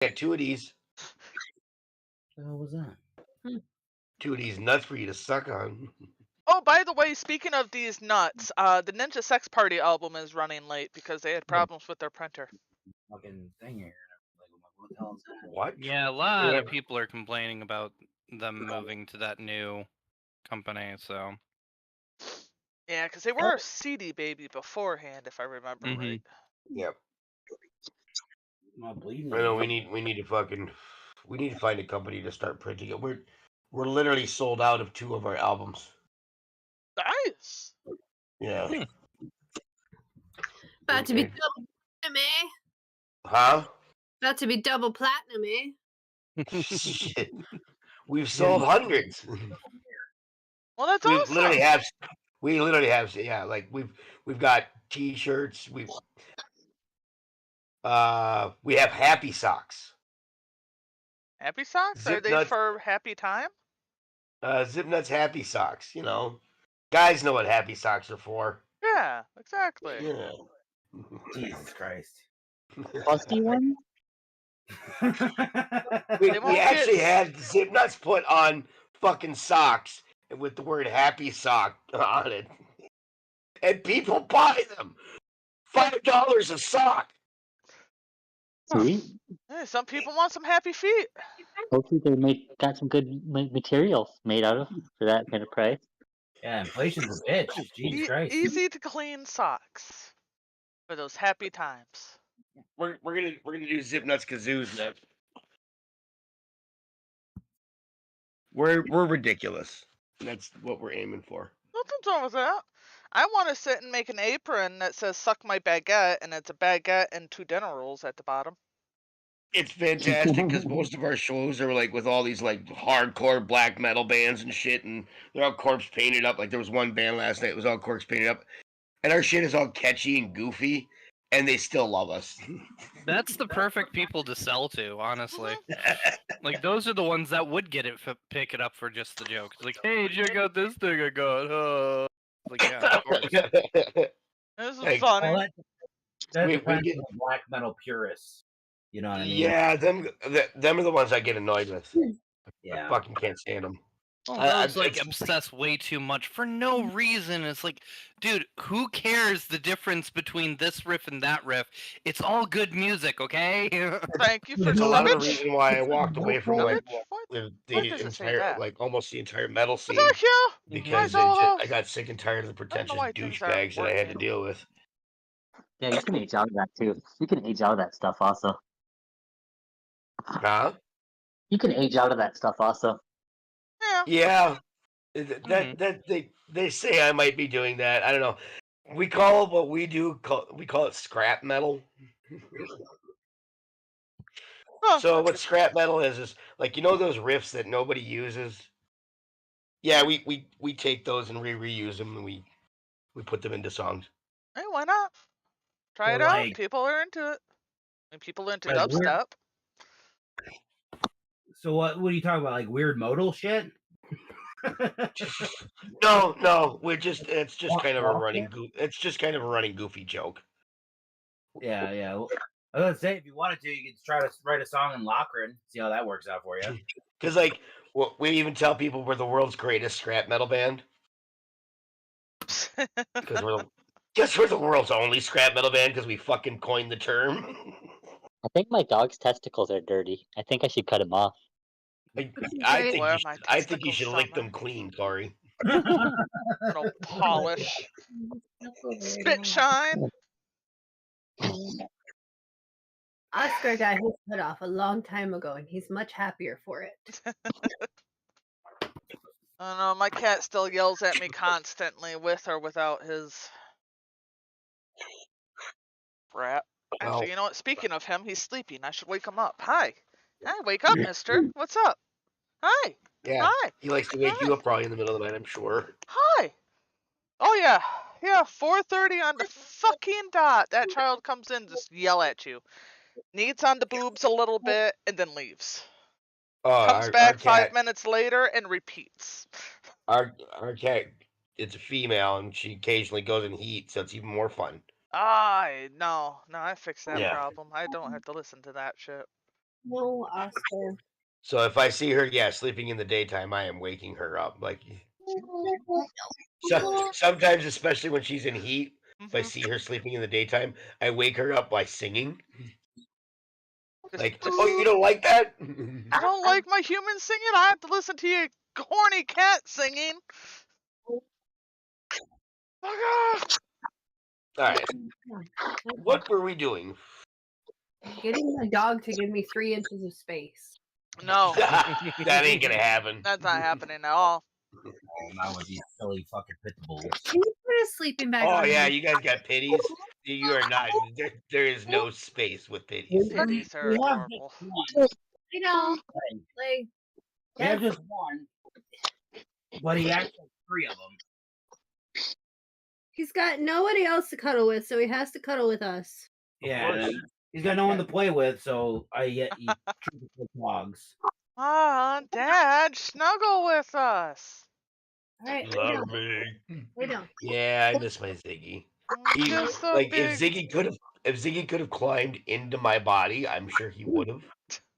got two of these. What the hell was that? Two of these nuts for you to suck on. Oh, by the way, speaking of these nuts, the Ninja Sex Party album is running late because they had problems with their printer. Fucking thing here. Like, what the hell is that? What? Yeah, a lot of people are complaining about them moving to that new company, so. Yeah, because they were a CD baby beforehand, if I remember right. Yep. Not bleeding. I know we need to find a company to start printing it. We're literally sold out of 2 of our albums. Nice. Yeah. About to be double platinum, eh? Huh? About to be double platinum, eh? Shit. We've sold hundreds. Well, that's we awesome. literally have yeah, like we've got t-shirts, we have happy socks. Happy socks? Zip Are they nuts. for happy time? Zip nuts happy socks, you know. Guys know what happy socks are for. Yeah, exactly. Yeah. Jesus Christ. Busty one? we actually had Zip Nuts put on fucking socks with the word happy sock on it. And people buy them. $5 a sock. Sweet. Hey, some people want some happy feet. Hopefully they got some good materials made out of for that kind of price. Yeah, inflation's a bitch. Jesus Christ. Easy to clean socks for those happy times. We're gonna do Zip Nuts kazoos next. We're ridiculous. That's what we're aiming for. Nothing's wrong with that. I want to sit and make an apron that says "Suck my baguette," and it's a baguette and 2 dinner rolls at the bottom. It's fantastic because most of our shows are like with all these like hardcore black metal bands and shit, and they're all corpse painted up. Like there was one band last night, it was all corpse painted up, and our shit is all catchy and goofy, and they still love us. That's the perfect people to sell to, honestly. Like those are the ones that would get it, pick it up for just the joke. It's like, hey, check out this thing I got. Like, yeah, of course. This is funny. Well, that depends on the black metal purists. You know what I mean? Yeah, them are the ones I get annoyed with. Yeah. I fucking can't stand them. Those like obsess way too much for no reason. It's like, dude, who cares the difference between this riff and that riff? It's all good music, okay? Thank you for That's a lot of the reason why I walked away from like the does it say entire that? like almost the entire metal scene. Thank you. Because I got sick and tired of the pretentious douchebags that I had to deal with. Yeah, you can age out of that too. You can age out of that stuff also. Huh? You can age out of that stuff also. Yeah. That they say I might be doing that. I don't know. We call it what we do. We call it scrap metal. So what scrap metal is like, you know those riffs that nobody uses. Yeah, we take those and reuse them and we put them into songs. Hey, why not? Try it out. People are into it. And people are into dubstep. So what are you talking about? Like weird modal shit? No, it's just kind of a running goofy joke. Yeah. Well, I was gonna say if you wanted to, you could try to write a song in Lochran, see how that works out for you. Because like we even tell people we're the world's greatest scrap metal band. Because we're the world's only scrap metal band because we fucking coined the term. I think my dog's testicles are dirty. I think I should cut him off. I think you should lick them clean, Corey. Little polish. Spit shine. Oscar got his cut off a long time ago, and he's much happier for it. I don't know, my cat still yells at me constantly with or without his brat. Actually, you know what? Speaking of him, he's sleeping. I should wake him up. Hi, wake up, mister. What's up? Hi. Yeah. Hi. He likes to wake you up probably in the middle of the night, I'm sure. Hi. Oh, yeah. Yeah, 4:30 on the fucking dot. That child comes in, just yell at you. Kneads on the boobs a little bit, and then leaves. Comes back 5 minutes later and repeats. Our cat, it's a female, and she occasionally goes in heat, so it's even more fun. No, I fixed that problem. I don't have to listen to that shit. No, Oscar. So if I see her, sleeping in the daytime, I am waking her up. Like, sometimes, especially when she's in heat, if I Mhm. see her sleeping in the daytime, I wake her up by singing. Just- Like, just- oh, you don't like that? You don't like my human singing? I have to listen to your horny cat singing. Ah! All right. What were we doing? Getting my dog to give me 3 inches of space. No, That ain't gonna happen. that's not happening at all. Oh, not with these silly fucking pit bulls. Can you put a sleeping bag Oh on yeah, him? you guys got pitties. You are not. There is no space with pitties. Pitties are We have adorable. just one. I know. Like, Like, we have that's- just one, but he actually has 3 of them. he's got nobody else to cuddle with, so he has to cuddle with us. Yeah, he's got no one to play with, so I get he treats us like dogs. Dad, snuggle with us. All right, Love me. lay down. Yeah, I miss my Ziggy. He, Just a like big... if Ziggy could have climbed into my body, I'm sure he would have.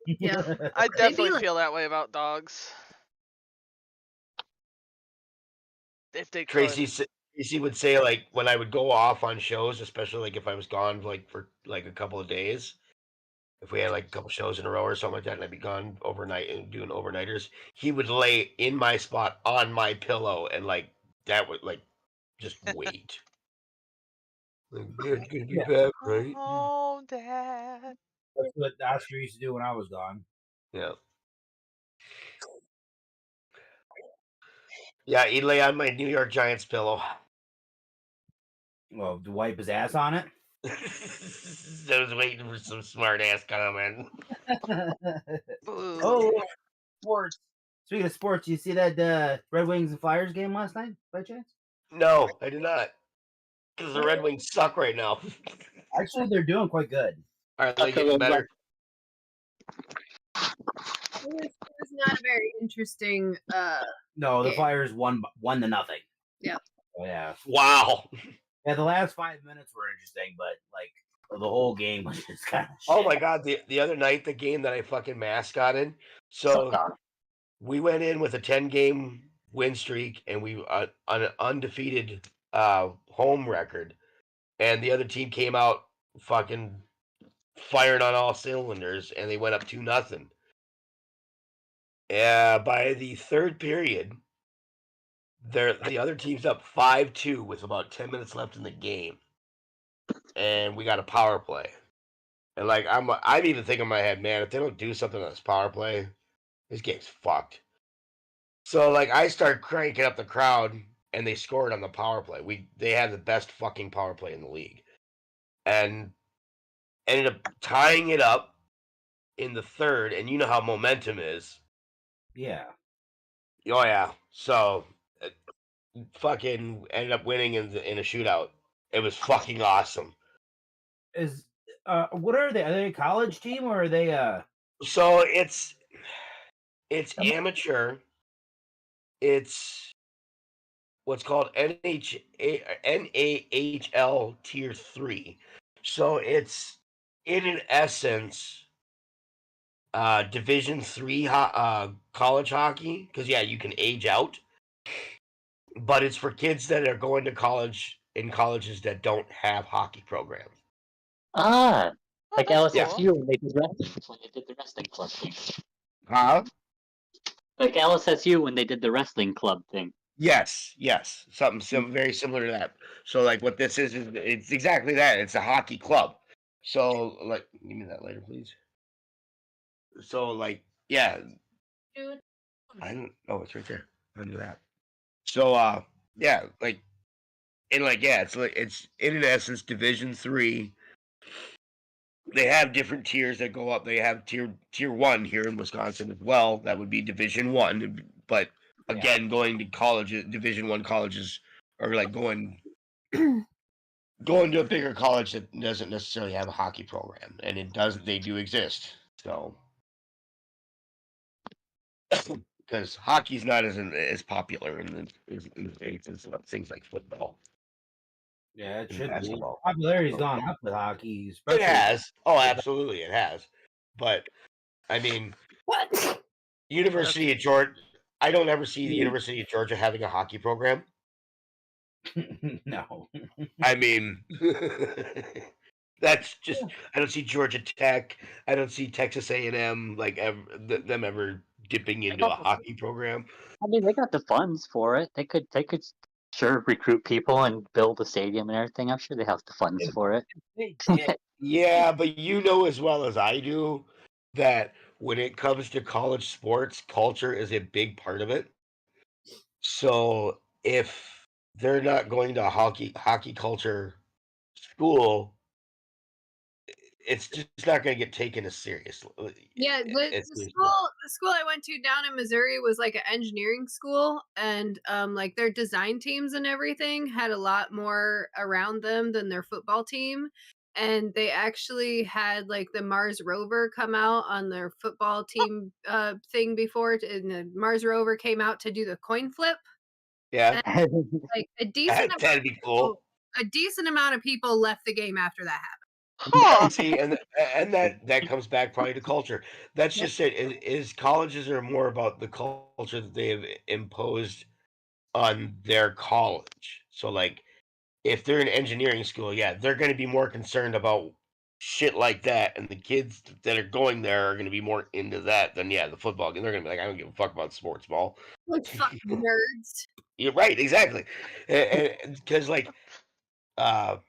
Yeah. I definitely like- feel that way about dogs. If they could. Tracy would say, like, when I would go off on shows, especially like if I was gone like for like a couple of days, if we had like a couple shows in a row or something like that, and I'd be gone overnight and doing overnighters, he would lay in my spot on my pillow and like that would like just wait. Like, Dad's gonna be back, right? Oh, Dad. That's what Oscar used to do when I was gone. Yeah. Yeah, he'd lay on my New York Giants pillow. Well, to wipe his ass on it. I was waiting for some smart ass comment. Boo. Oh, sports. Speaking of sports, you see that Red Wings and Flyers game last night, by chance? No, I did not. Because the Red Wings suck right now. Actually, they're doing quite good. Are they getting better? It was not a very interesting. No, the game. Flyers won 1-0. Yeah. Oh, yeah. Wow. Yeah, the last 5 minutes were interesting, but like the whole game was just kind of. Oh my god, the other night, the game that I fucking mascotted. So we went in with a 10-game win streak and we on an undefeated home record. And the other team came out fucking firing on all cylinders and they went up 2-0. Yeah, by the third period, the other team's up 5-2 with about 10 minutes left in the game. And we got a power play. And like I'm even thinking in my head, man, if they don't do something on this power play, this game's fucked. So like I start cranking up the crowd and they scored on the power play. They had the best fucking power play in the league. And ended up tying it up in the third, and you know how momentum is. Yeah. Oh yeah. So fucking ended up winning in a shootout. It was fucking awesome. Is what are they? Are they a college team or are they So it's amateur. It's what's called NAHL Tier 3. So it's in essence Division 3 college hockey, because yeah, you can age out, but it's for kids that are going to college in colleges that don't have hockey programs. Ah, Oh, like that's LSSU cool. when they did the wrestling club thing. Huh? Like LSSU when they did the wrestling club thing. Yes. Something very similar to that. So like what this is it's exactly that. It's a hockey club. So like give me that later, please. So like yeah. Dude. I don't oh it's right there. I'll do that. So yeah, like and like yeah, it's in essence Division 3. They have different tiers that go up. They have tier 1 here in Wisconsin as well. That would be Division 1, but again, going to college, Division 1 colleges are like going to a bigger college that doesn't necessarily have a hockey program, and they do exist. So because hockey's not as popular in the States as things like football. Yeah, it and should be. basketball. Popularity's gone up with hockey, It especially. has. Oh, absolutely, it has. But I mean, What? University of Georgia. I don't ever see the University of Georgia having a hockey program. No. I mean, that's just. I don't see Georgia Tech. I don't see Texas A&M like them ever dipping into a hockey program. I mean, they got the funds for it. They could sure recruit people and build a stadium and everything. I'm sure they have the funds for it. They did. Yeah, but you know as well as I do that when it comes to college sports, culture is a big part of it. So if they're not going to a hockey culture school, it's just not going to get taken as serious. Yeah, It's the school I went to down in Missouri was like an engineering school, and like their design teams and everything had a lot more around them than their football team. And they actually had like the Mars rover come out on their football team thing before, and the Mars rover came out to do the coin flip. yeah, Like that'd be cool. a decent amount of people left the game after that happened. Huh. See, and that comes back probably to culture. That's just it. Is colleges are more about the culture that they have imposed on their college. So, like, if they're in engineering school, yeah, they're going to be more concerned about shit like that, and the kids that are going there are going to be more into that than the football game. They're going to be like, I don't give a fuck about sports ball. Like fucking nerds. You're right, exactly, because like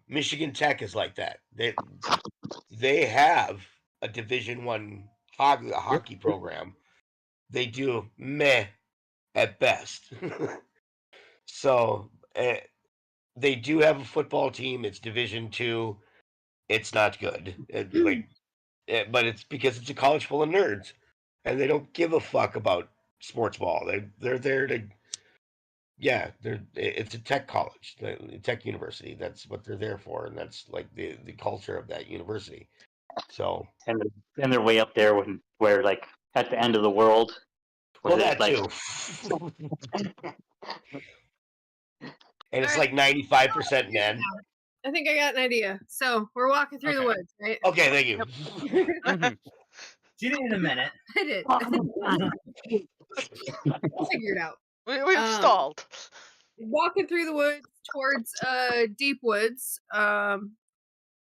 Michigan Tech is like that. They have a Division I hockey program. They do meh at best. So they do have a football team. It's Division II. It's not good. But it's because it's a college full of nerds, and they don't give a fuck about sports ball. They're there to. Yeah, it's a tech college, tech university. That's what they're there for, and that's like the culture of that university. So, and they're way up there where like at the end of the world. well, where that like, too. And it's like 95% men. I think I got an idea. So we're walking through the Okay. woods, right? Okay, thank you. Mhm. She did in a minute. I did. We'll figure it out. We've stalled. Walking through the woods towards deep woods.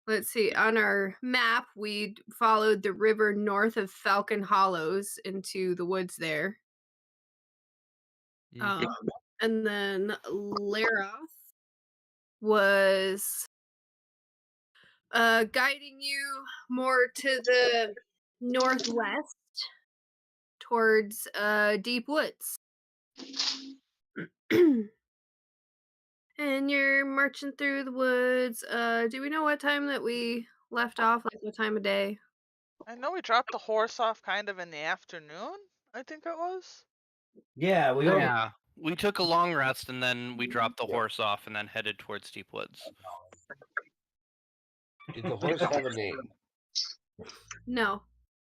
Let's see. On our map, we followed the river north of Falcon Hollows into the woods there. And then Laroth was guiding you more to the northwest towards deep woods. And you're marching through the woods. Do we know what time that we left off? Like what time of day? I know we dropped the horse off kind of in the afternoon, I think it was. Yeah, we Yeah, we took a long rest and then we dropped the horse off and then headed towards Deep Woods. Did the horse have a name? No,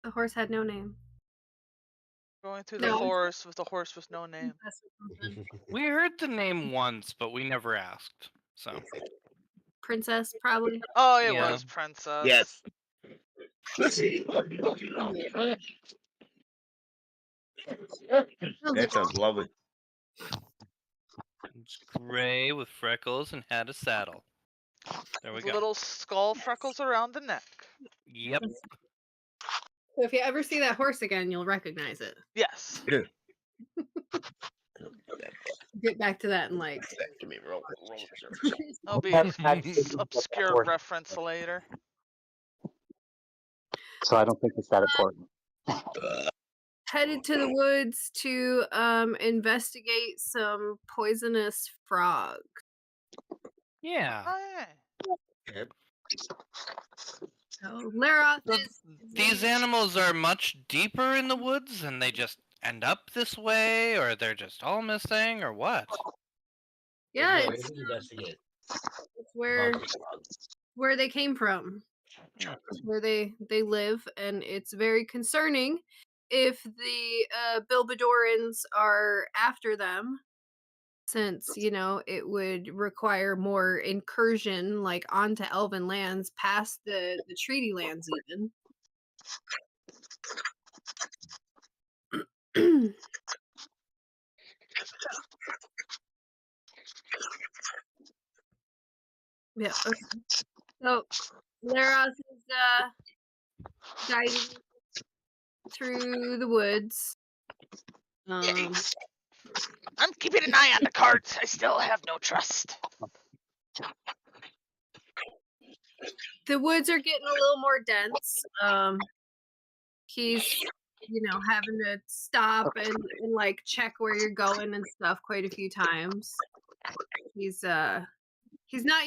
the horse had no name. Going through the No. forest with the horse with no name. That's what something. We heard the name once, but we never asked. So Princess, probably. Oh, it Yeah. was Princess. Yes. That sounds lovely. it's gray with freckles and had a saddle. There we With go. little skull freckles around the neck. Yep. So if you ever see that horse again, you'll recognize it. Yes. Get back to that in like. Give me roll. That'll be That's an actually- obscure reference later. So I don't think it's that important. Headed to the woods to investigate some poisonous frog. Yeah. Oh, yeah. So Laroth So is these animals are much deeper in the woods and they just end up this way, or they're just all missing, or what? yeah, No, it's investigate. where they came from. It's where they live, and it's very concerning if the Bilbadorans are after them, since it would require more incursion, like onto Elven lands, past the treaty lands, even. Yeah. Okay. So Laros is guiding through the woods. I'm keeping an eye on the carts. I still have no trust. The woods are getting a little more dense. He's, having to stop and like check where you're going and stuff quite a few times. He's not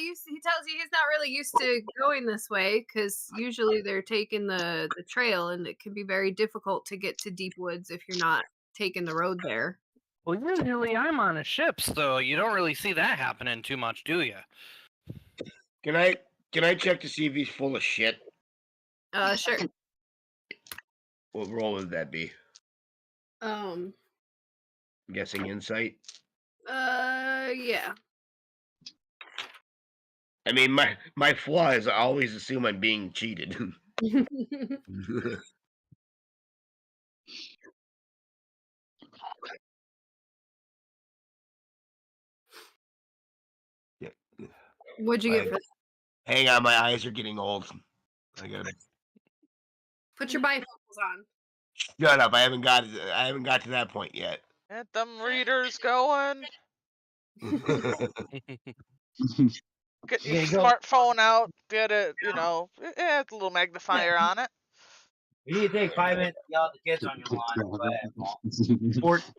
used to, he tells you he's not really used to going this way because usually they're taking the trail and it can be very difficult to get to deep woods if you're not taking the road there. Well, usually I'm on a ship, so you don't really see that happening too much, do you? Can I check to see if he's full of shit? Sure. What role would that be? I'm guessing insight. Yeah. I mean, my flaw is I always assume I'm being cheated. Yeah. What'd you get for that? Hang on, my eyes are getting old. I gotta Put your bifocals on. shut up. I haven't got to that point yet. Get them readers going. Get your smartphone out. Get it, it's a little magnifier on it. You need to take 5 minutes to yell at the kids on your lawn. Go ahead, Paul.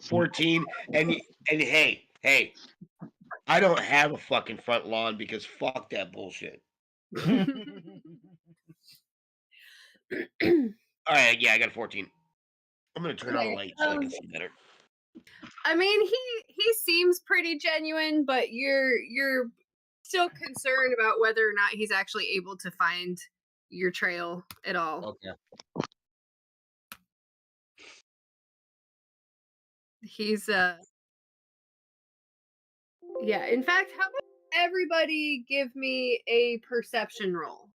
14, and hey, I don't have a fucking front lawn because fuck that bullshit. All right, yeah, I got a 14. I'm gonna turn on the light so I can see better. I mean, he seems pretty genuine, but you're still concerned about whether or not he's actually able to find your trail at all. Okay. He's yeah, in fact, how about everybody give me a perception roll?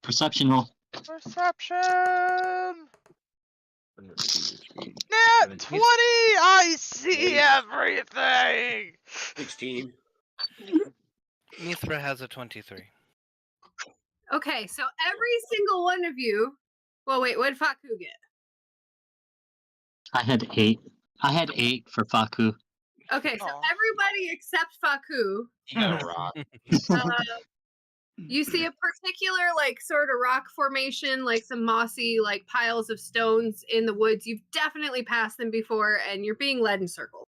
Perception roll. Perception. Nat 20. I see everything. 16. Mithra has a 23. Okay, so every single one of you. Well, wait, what did Faku get? I had 8. I had 8 for Faku. Okay, so Aw. everybody except Faku. You got a rock. You see a particular, like, sort of rock formation, like some mossy, like, piles of stones in the woods. You've definitely passed them before, and you're being led in circles.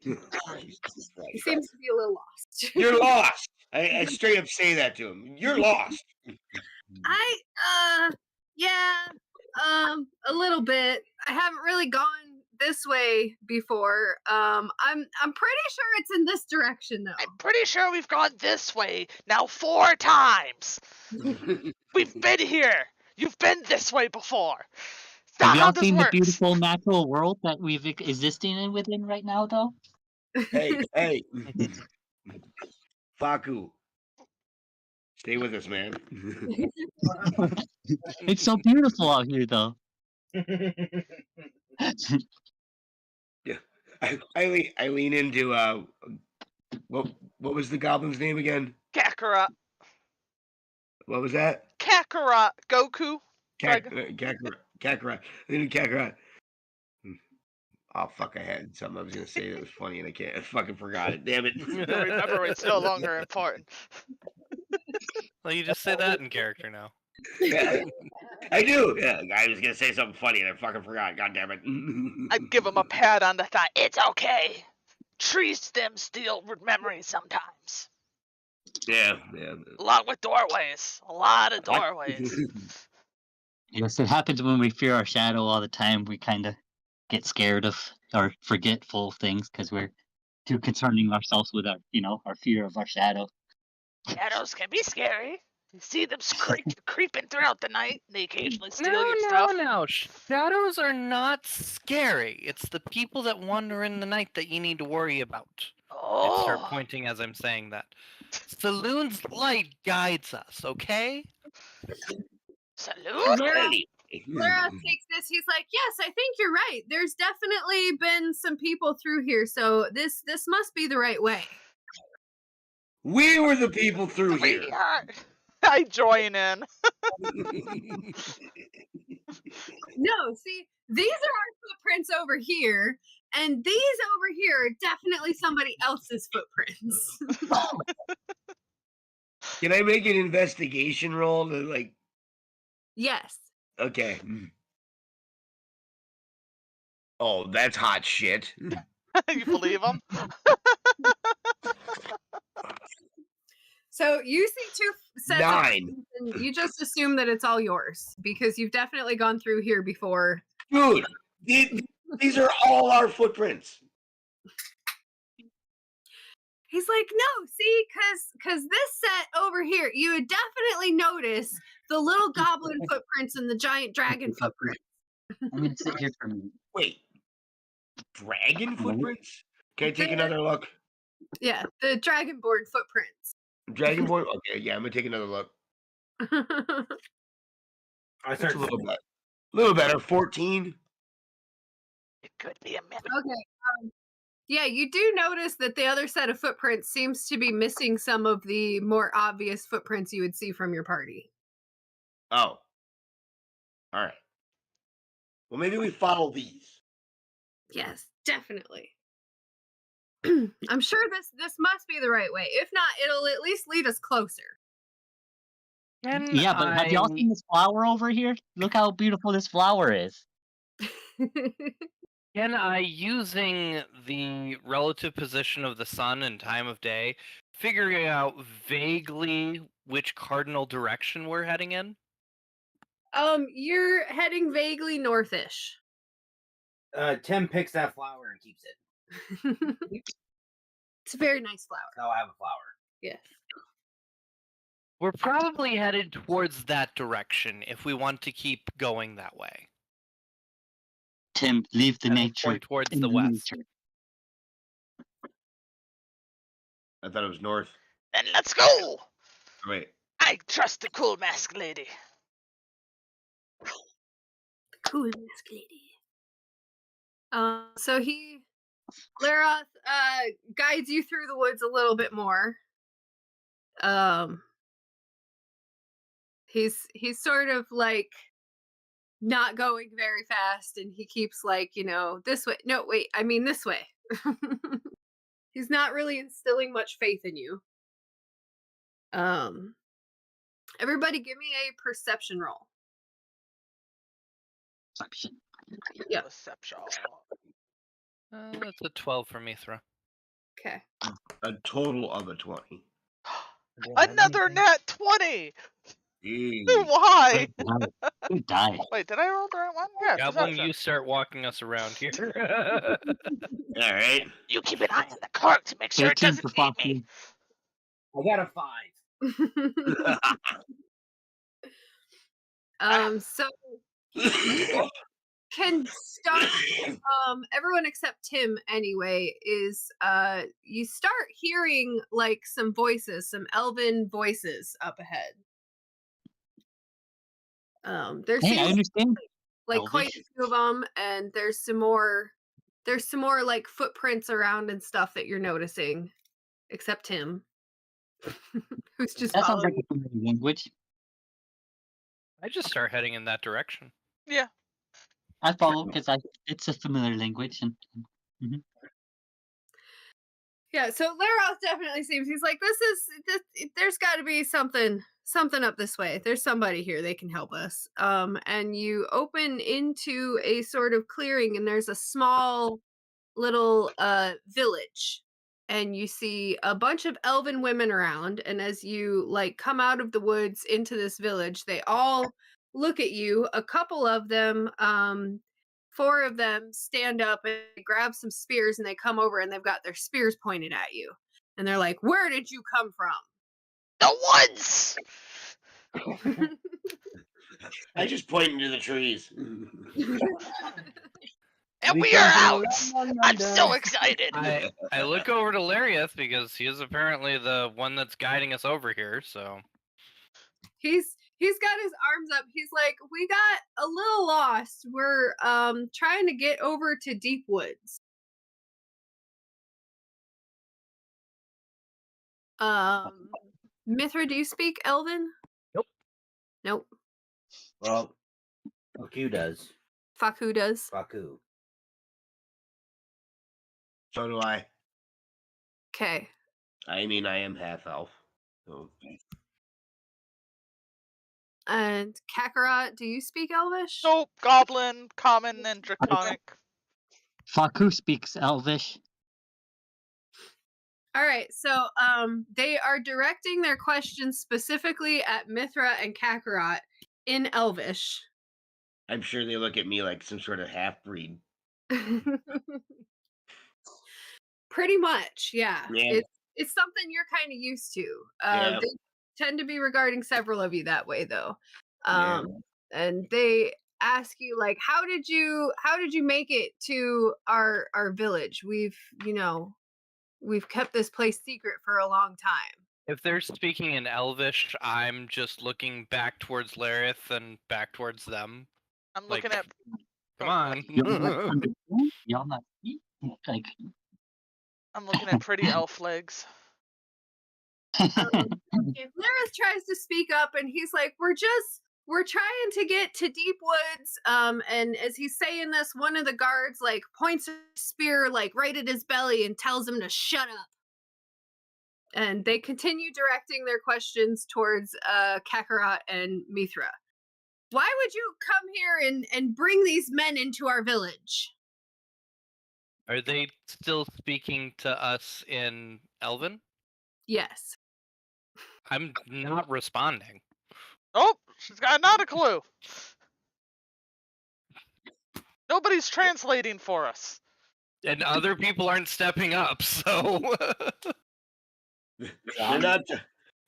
He seems to be a little lost. You're lost. I straight up say that to him. You're lost. A little bit. I haven't really gone this way before. I'm pretty sure it's in this direction though. I'm pretty sure we've gone this way now 4 times. We've been here. You've been this way before. That's Have not how y'all this seen works. the beautiful natural world that we've existing within right now, though? Hey. Faku. Stay with us, man. It's so beautiful out here, though. Yeah. I lean into what was the goblin's name again? Kakarot. What was that? Kakarot. Goku. Kakarot. Lean into Kakarot. Oh fuck! I had something I was gonna say that was funny and I fucking forgot it. Damn it! Remember, it's no longer important. Well, you just say that in character now. Yeah, I do. Yeah, I was gonna say something funny and I fucking forgot. God damn it! I'd give him a pat on the thigh. It's okay. Trees them steal memories sometimes. Yeah. Along with doorways. A lot of doorways. Yes, it happens when we fear our shadow all the time. We kind of get scared of or forgetful of things because we're too concerning ourselves with our fear of our shadow. Shadows can be scary. You see them creeping throughout the night. They occasionally steal your stuff. No. Shadows are not scary. It's the people that wander in the night that you need to worry about. I start Oh. pointing as I'm saying that. Saloon's light guides us, okay? Salute. Lara takes this he's like, yes, I think you're right. There's definitely been some people through here, so this must be the right way. We were the people through here. I join in. No, see, these are our footprints over here, and these over here are definitely somebody else's footprints. Can I make an investigation roll to like? Yes. Okay. Oh, that's hot shit. You believe him? So you see two sets 9. of footprints, and you just assume that it's all yours because you've definitely gone through here before. Dude, these are all our footprints. He's like, no, see, because this set over here, you would definitely notice the little goblin footprints and the giant dragon footprints. I'm gonna sit here for a minute. Wait, dragon footprints? Can I take another look? Yeah, the dragonborn footprints. Dragonborn? Okay, yeah, I'm gonna take another look. I That's start a little better. 14. It could be a minute. Okay. Yeah, you do notice that the other set of footprints seems to be missing some of the more obvious footprints you would see from your party. Oh. All right. Well, maybe we follow these. Yes, definitely. I'm sure this must be the right way. If not, it'll at least lead us closer. Yeah, but have y'all seen this flower over here? Look how beautiful this flower is. Can I, using the relative position of the sun and time of day, figuring out vaguely which cardinal direction we're heading in? You're heading vaguely northish. Tim picks that flower and keeps it. It's a very nice flower. Now I have a flower. Yes. We're probably headed towards that direction if we want to keep going that way. Tim, leave the And then nature point towards in the west. nature. I thought it was north. Then let's go. Wait. I trust the cool mask lady. Cool mask lady. So Laroth, guides you through the woods a little bit more. He's sort of like not going very fast, and he keeps like, this way. No, wait, I mean this way. He's not really instilling much faith in you. Everybody give me a perception roll. Perception. Yeah. Perception. That's a 12 for Mithra. Okay. A total of a 20. Another nat 20. Jeez. Why? Who died? Wait, did I roll the right one? Yeah. Goblin, perception. you start walking us around here. All right. You keep an eye on the cart to make sure it 13 doesn't for eat me. Foxy. I got a 5. So can start everyone except Tim anyway is you start hearing like some voices, some elven voices up ahead. There Hey, I seems understand. like quite a few of them, and there's some more like footprints around and stuff that you're noticing, except Tim. Who's just That sounds like following a familiar language. I just start heading in that direction. I follow because it's a familiar language, and Yeah, so Laros definitely seems, he's like, there's got to be something up this way. There's somebody here, they can help us. And you open into a sort of clearing, and there's a small little village, and you see a bunch of elven women around. And as you like come out of the woods into this village, they all look at you. A couple of them, 4 of them stand up and grab some spears, and they come over and they've got their spears pointed at you. And they're like, "Where did you come from?" The woods. I just point into the trees. And we are out. I'm so excited. I look over to Lariath because he is apparently the one that's guiding us over here, so. He's he's got his arms up. He's like, we got a little lost. We're trying to get over to Deep Woods. Mithra, do you speak Elven? Nope. Nope. Well, Faku does. Faku does. Faku. So do I. Okay. I mean, I am half elf. So. And Kakarot, do you speak Elvish? Nope. Goblin, Common, and Draconic. Faku speaks Elvish. All right, so they are directing their questions specifically at Mithra and Kakarot in Elvish. I'm sure they look at me like some sort of half breed. Pretty much, yeah. Yeah. It's something you're kind of used to. Yeah. They tend to be regarding several of you that way, though. Yeah. And they ask you like, how did you make it to our village? We've kept this place secret for a long time. If they're speaking in Elvish, I'm just looking back towards Lareth and back towards them. I'm looking Like, at. Come on. Y'all not like. I'm looking at pretty elf legs. Lareth tries to speak up and he's like, we're trying to get to Deep Woods. And as he's saying this, one of the guards like points a spear like right at his belly and tells him to shut up. And they continue directing their questions towards Kakarot and Mithra. Why would you come here and bring these men into our village? Are they still speaking to us in Elven? Yes. I'm not responding. Oh, she's got not a clue. Nobody's translating for us. And other people aren't stepping up, so They're not.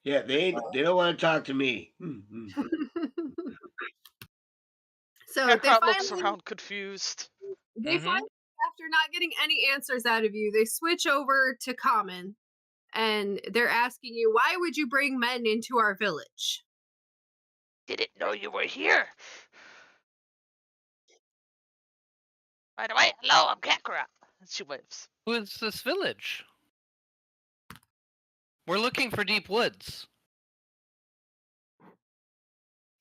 Yeah, they don't want to talk to me. So they Kakarot looks finally, around confused. they finally, after not getting any answers out of you, they switch over to Common, and they're asking you, why would you bring men into our village? Didn't know you were here. By the way, hello, I'm Kakarot. She waves. who is this village? We're looking for Deep Woods.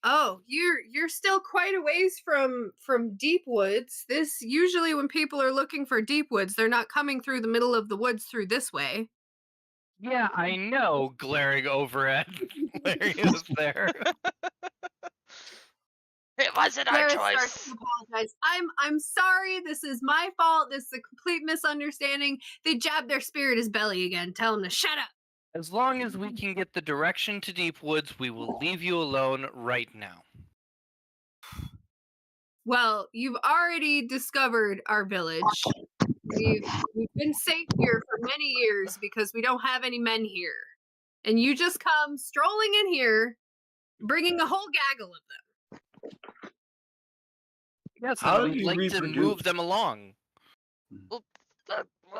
Oh, you're still quite a ways from Deep Woods. This usually when people are looking for Deep Woods, they're not coming through the middle of the woods through this way. Yeah, I know, glaring over at Larius there. It wasn't our Gareth starts choice. to apologize. I'm sorry. This is my fault. This is a complete misunderstanding. They jabbed their spear at his belly again. Tell him to shut up. As long as we can get the direction to Deep Woods, we will leave you alone right now. Well, you've already discovered our village. We've been safe here for many years because we don't have any men here. And you just come strolling in here, bringing a whole gaggle of them. Yes, How and do we'd you like to reproduce? move them along. We'll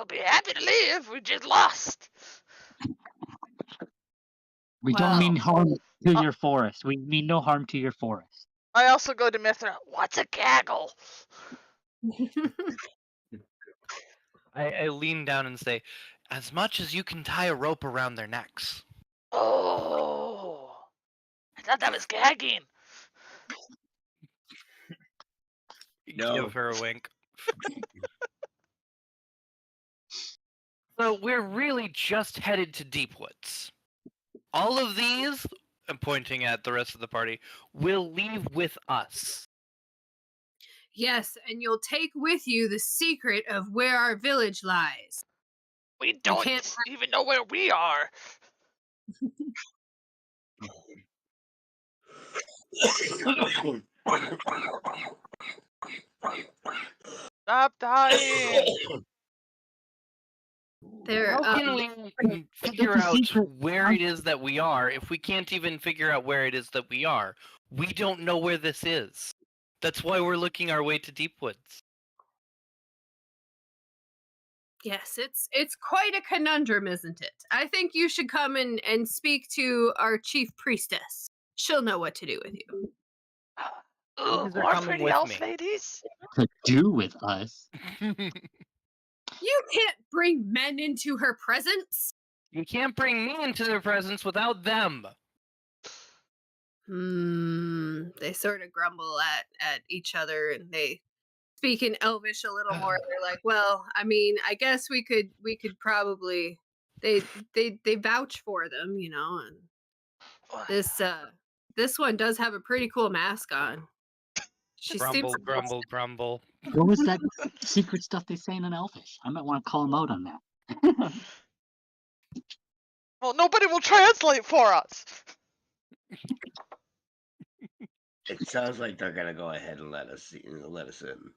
be happy to leave. We just lost. We don't mean harm to Uh, your forest. We mean no harm to your forest. I also go to Mithra. What's a gaggle? I lean down and say, as much as you can tie a rope around their necks. Oh, I thought that was gagging. No. Give her a wink. So we're really just headed to Deep Woods. All of these, I'm pointing at the rest of the party, will leave with us. Yes, and you'll take with you the secret of where our village lies. We don't can't- even know where we are. Stop dying. There, How can we figure It's a out secret. where it is that we are if we can't even figure out where it is that we are? We don't know where this is. That's why we're looking our way to Deep Woods. yes, it's quite a conundrum, isn't it? I think you should come and speak to our chief priestess. she'll know what to do with you. Ooh, These are more coming pretty with elf me. ladies. To do with us. You can't bring men into her presence. You can't bring me into their presence without them. They sort of grumble at each other, and they speak in Elvish a little more. They're like, "Well, I mean, I guess we could probably." They vouch for them, you know, and this one does have a pretty cool mask on. She Grumble, seems grumble, grumble. What was that secret stuff they saying in Elvish? I might want to call them out on that. Well, nobody will translate for us. It sounds like they're gonna go ahead and let us in.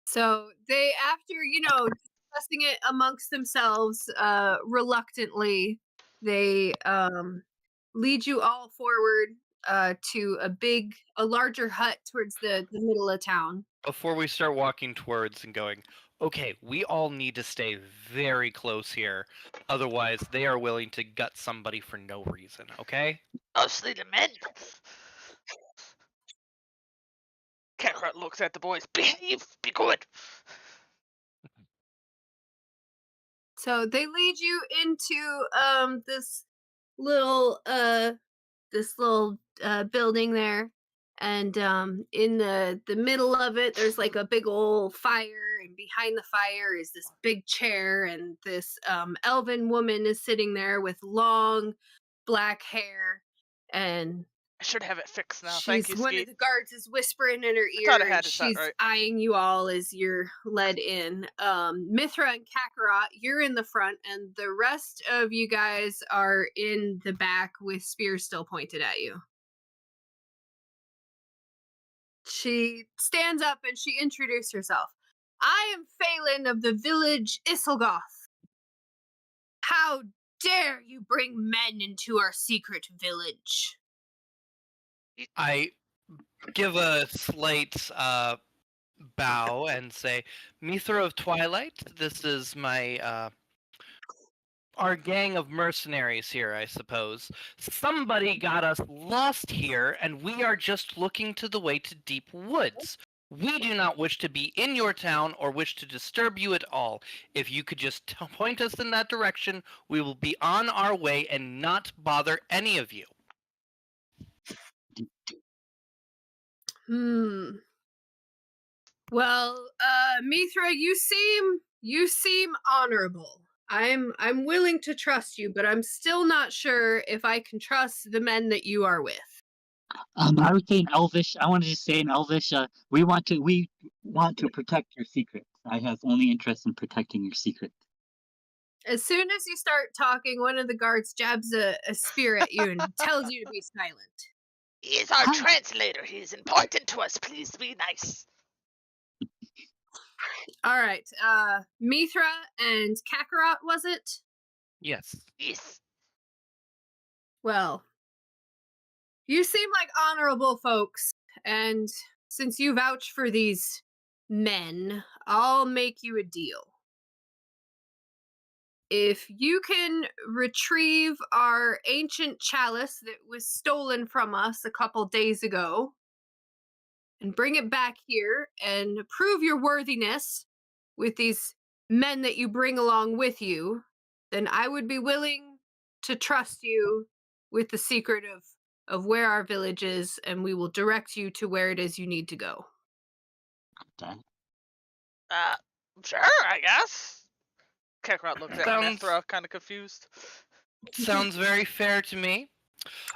So they, after discussing it amongst themselves, reluctantly, they lead you all forward to a larger hut towards the middle of town. Before we start walking towards and going, okay, we all need to stay very close here. Otherwise, they are willing to gut somebody for no reason, okay? Mostly the men. Kakarot looks at the boys. Behave. Be good. So they lead you into this little building there, and in the middle of it there's like a big old fire, and behind the fire is this big chair, and this elven woman is sitting there with long black hair, and I should have it fixed now. Thank you, one Ski. of the guards is whispering in her ear, thought I had and it set she's right. eyeing you all as you're led in. Mithra and Kakarot, you're in the front, and the rest of you guys are in the back with spears still pointed at you. She stands up and she introduced herself. I am Phelan of the village Isilgoth. How dare you bring men into our secret village? I give a slight bow and say, Mithra of Twilight, this is my our gang of mercenaries here, I suppose. Somebody got us lost here, and we are just looking to the way to Deep Woods. We do not wish to be in your town or wish to disturb you at all. If you could just point us in that direction, we will be on our way and not bother any of you. Well, Mithra, you seem honorable. I'm willing to trust you, but I'm still not sure if I can trust the men that you are with. I would say in Elvish. I wanted to say in Elvish. We want to protect your secrets. I have only interest in protecting your secrets. As soon as you start talking, one of the guards jabs a spear at you and tells you to be silent. He is our translator. He is important to us. Please be nice. All right, Mithra and Kakarot, was it? Yes. Yes. Well, you seem like honorable folks, and since you vouch for these men, I'll make you a deal. If you can retrieve our ancient chalice that was stolen from us a couple days ago, and bring it back here and prove your worthiness with these men that you bring along with you, then I would be willing to trust you with the secret of where our village is, and we will direct you to where it is you need to go. Okay. Sure, I guess. Kakarot looks at Mithra, kind of confused. Sounds very fair to me.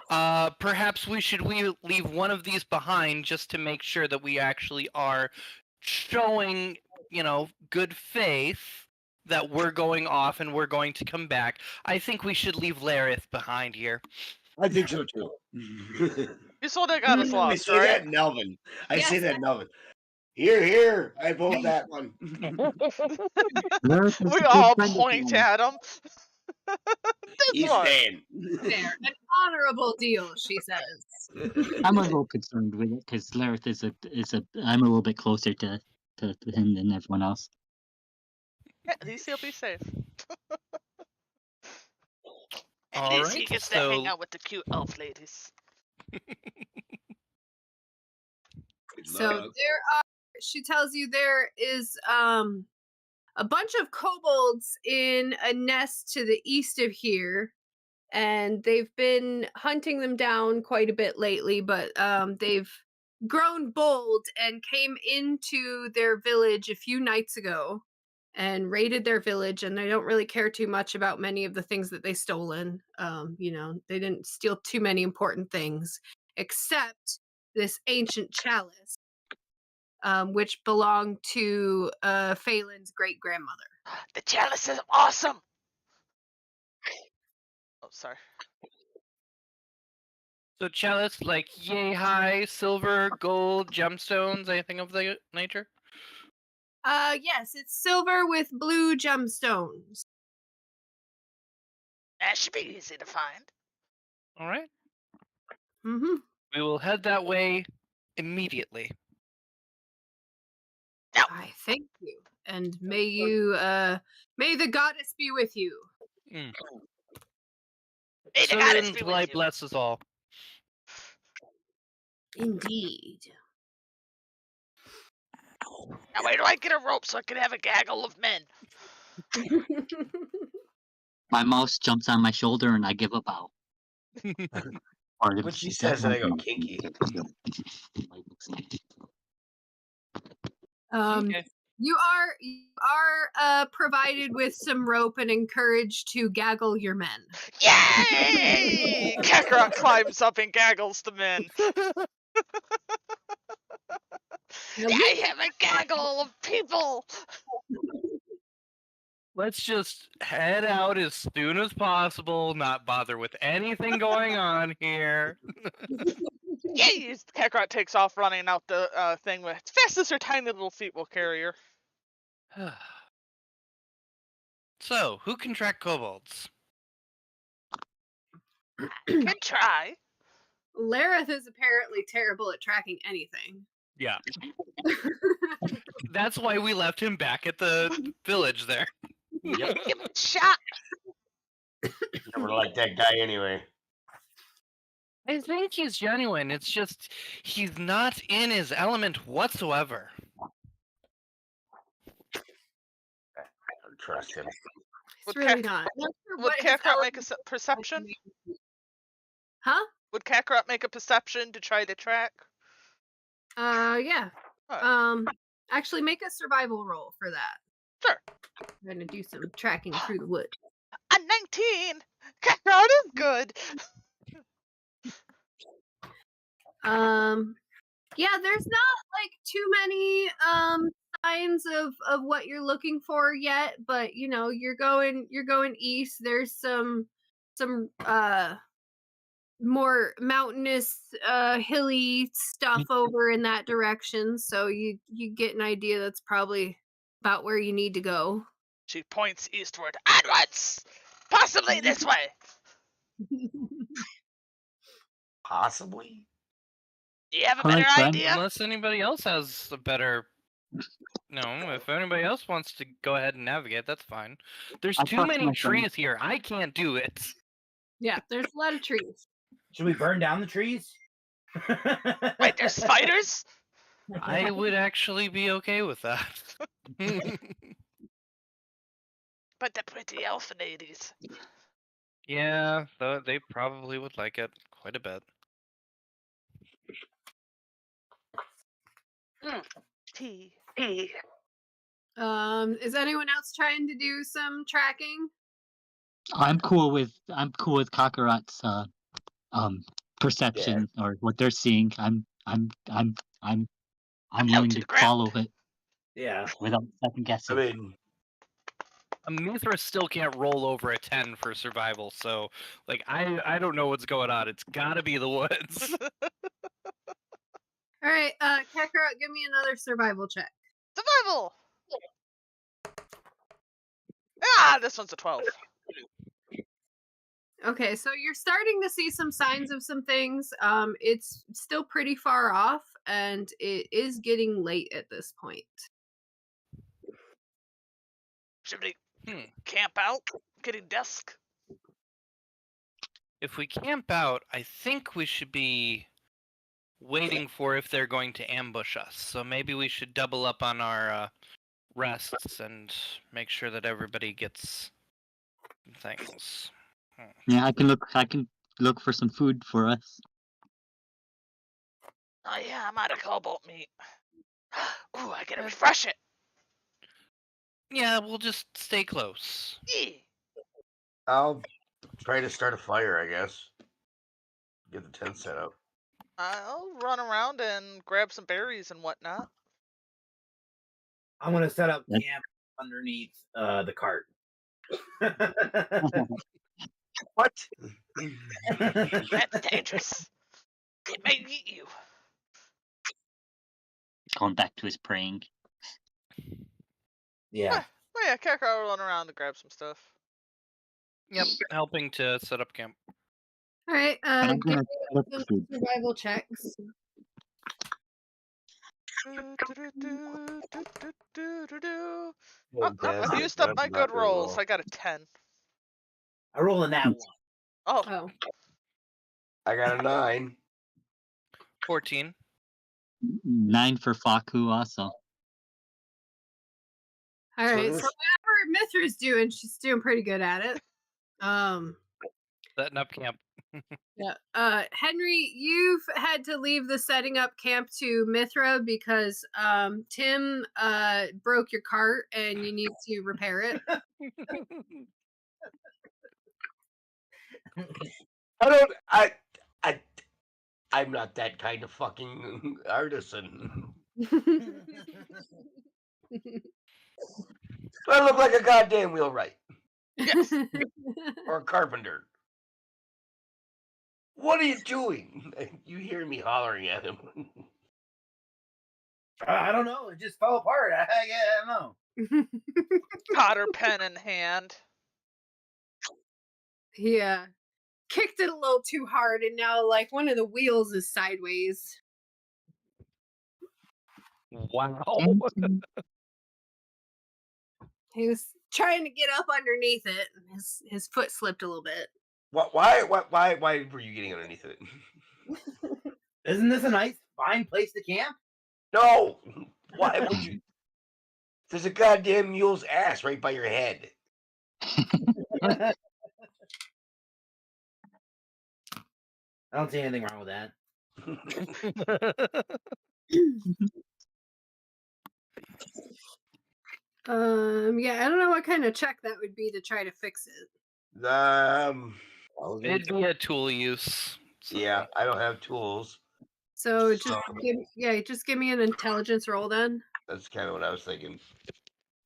Perhaps we should leave one of these behind just to make sure that we actually are showing, good faith that we're going off and we're going to come back. I think we should leave Lareth behind here. I think so too. You saw that got us I lost, say right? that, Melvin. I say Yes. that, Melvin. Here. I vote that one. We all point at him. He's one. staying. There, an honorable deal, she says. I'm a little concerned with it because Lareth is I'm a little bit closer to him than everyone else. Yeah, at least he'll be safe. At All least he right, gets to hang so out with the cute elf ladies. So there are. She tells you there is a bunch of kobolds in a nest to the east of here, and they've been hunting them down quite a bit lately. But they've grown bold and came into their village a few nights ago and raided their village, and they don't really care too much about many of the things that they stolen. They didn't steal too many important things except this ancient chalice, which belonged to Phelan's great grandmother. The chalice is awesome. Oh, sorry. so chalice like yay high, silver, gold, gemstones, anything of the nature. Yes, it's silver with blue gemstones. That should be easy to find. All right, Mm-hmm. we will head that way immediately. I thank you, and may the goddess be with you. May the So goddess then, be light with you. bless us all. Indeed. Now where do I get a rope so I can have a gaggle of men? My mouse jumps on my shoulder and I give a bow. When she says that, I go kinky. Okay. You are provided with some rope and encouraged to gaggle your men. Yay! Kakarot climbs up and gaggles the men. Now, I have a gaggle of people. Let's just head out as soon as possible. Not bother with anything going on here. Yay! Kakarot takes off running out the thing with as fast as her tiny little feet will carry her. So, who can track kobolds? Can try. Lareth is apparently terrible at tracking anything. Yeah. That's why we left him back at the village there. Yep. Give him a shot. Never liked that guy anyway. I think he's genuine. It's just he's not in his element whatsoever. I don't trust him. It's Would really Kak- not. Not sure Would what his Kakarot make a element perception? is. Huh? Would Kakarot make a perception to try to track? Yeah. Alright. Actually, make a survival roll for that. Sure. I'm gonna do some tracking through the woods. A 19. Kakarot is good. Yeah, there's not like too many signs of what you're looking for yet, but you're going east. There's some more mountainous hilly stuff over in that direction, so you get an idea that's probably about where you need to go. She points eastward. Onwards! Possibly this way. Possibly. Do you have a Alright, better then. idea? Unless anybody else has a better. No, if anybody else wants to go ahead and navigate, that's fine. There's I too talked to many my friend. trees here. I can't do it. Yeah, there's a lot of trees. Should we burn down the trees? Wait, there's spiders? I would actually be okay with that. But the pretty elf ladies. Yeah, though they probably would like it quite a bit. Tea. Is anyone else trying to do some tracking? I'm cool with Kakarot's perception or what they're seeing. I'm willing to to the ground. follow it Yeah. without second I guessing. mean, A Mithra still can't roll over a 10 for survival, so like I don't know what's going on. It's gotta be the woods. All right, Kakarot, give me another survival check. Survival! Ah, this one's a 12. Okay, so you're starting to see some signs of some things. It's still pretty far off, and it is getting late at this point. Should we Hmm. camp out? Getting dusk? if we camp out, I think we should be waiting for if they're going to ambush us. So maybe we should double up on our rests and make sure that everybody gets things. Yeah, I can look for some food for us. Oh yeah, I'm out of cobalt meat. Ooh, I gotta refresh it. Yeah, we'll just stay close. Eee. I'll try to start a fire, I guess. Get the tent set up. I'll run around and grab some berries and whatnot. I'm gonna set up Yeah. camp underneath the cart. What? That's dangerous. It may eat you. Going back to his praying. Yeah. Oh yeah, Kakarot will run around to grab some stuff. Yep, helping to set up camp. All right. I'm Give gonna me set up some food. survival checks. Oh, I've used up my good rolls. I got a 10. I roll in that one. Oh, Oh. I got a 9. 14. 9 for Faku also. All right. So this- whatever Mithra's doing, she's doing pretty good at it. Setting up camp. Yeah. Henry, you've had to leave the setting up camp to Mithra because Tim broke your cart and you need to repair it. I'm not that kind of fucking artisan. I look like a goddamn wheelwright yes. or a carpenter. What are you doing? You hear me hollering at him. I don't know. It just fell apart. I don't know. Cotter pen in hand. Yeah. Kicked it a little too hard and now like one of the wheels is sideways. Wow. He was trying to get up underneath it and his foot slipped a little bit. Why were you getting underneath it? Isn't this a nice, fine place to camp? No! Why would you? There's a goddamn mule's ass right by your head. I don't see anything wrong with that. Yeah, I don't know what kind of check that would be to try to fix it. It'd be a tool use. So. Yeah, I don't have tools. So just give me an intelligence roll then. That's kind of what I was thinking.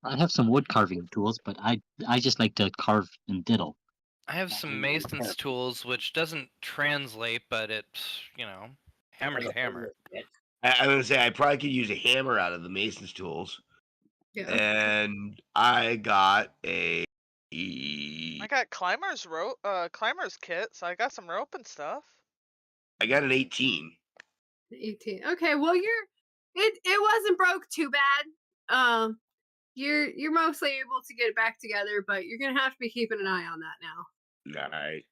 I have some wood carving tools, but I just like to carve and diddle. I have some mason's tools, which doesn't translate, but it, hammer's a hammer. I'm gonna say I probably could use a hammer out of the mason's tools. Yeah. And I got I got climber's kit, so I got some rope and stuff. I got an 18. 18. Okay, well it wasn't broke too bad. You're mostly able to get it back together, but you're gonna have to be keeping an eye on that now. Right.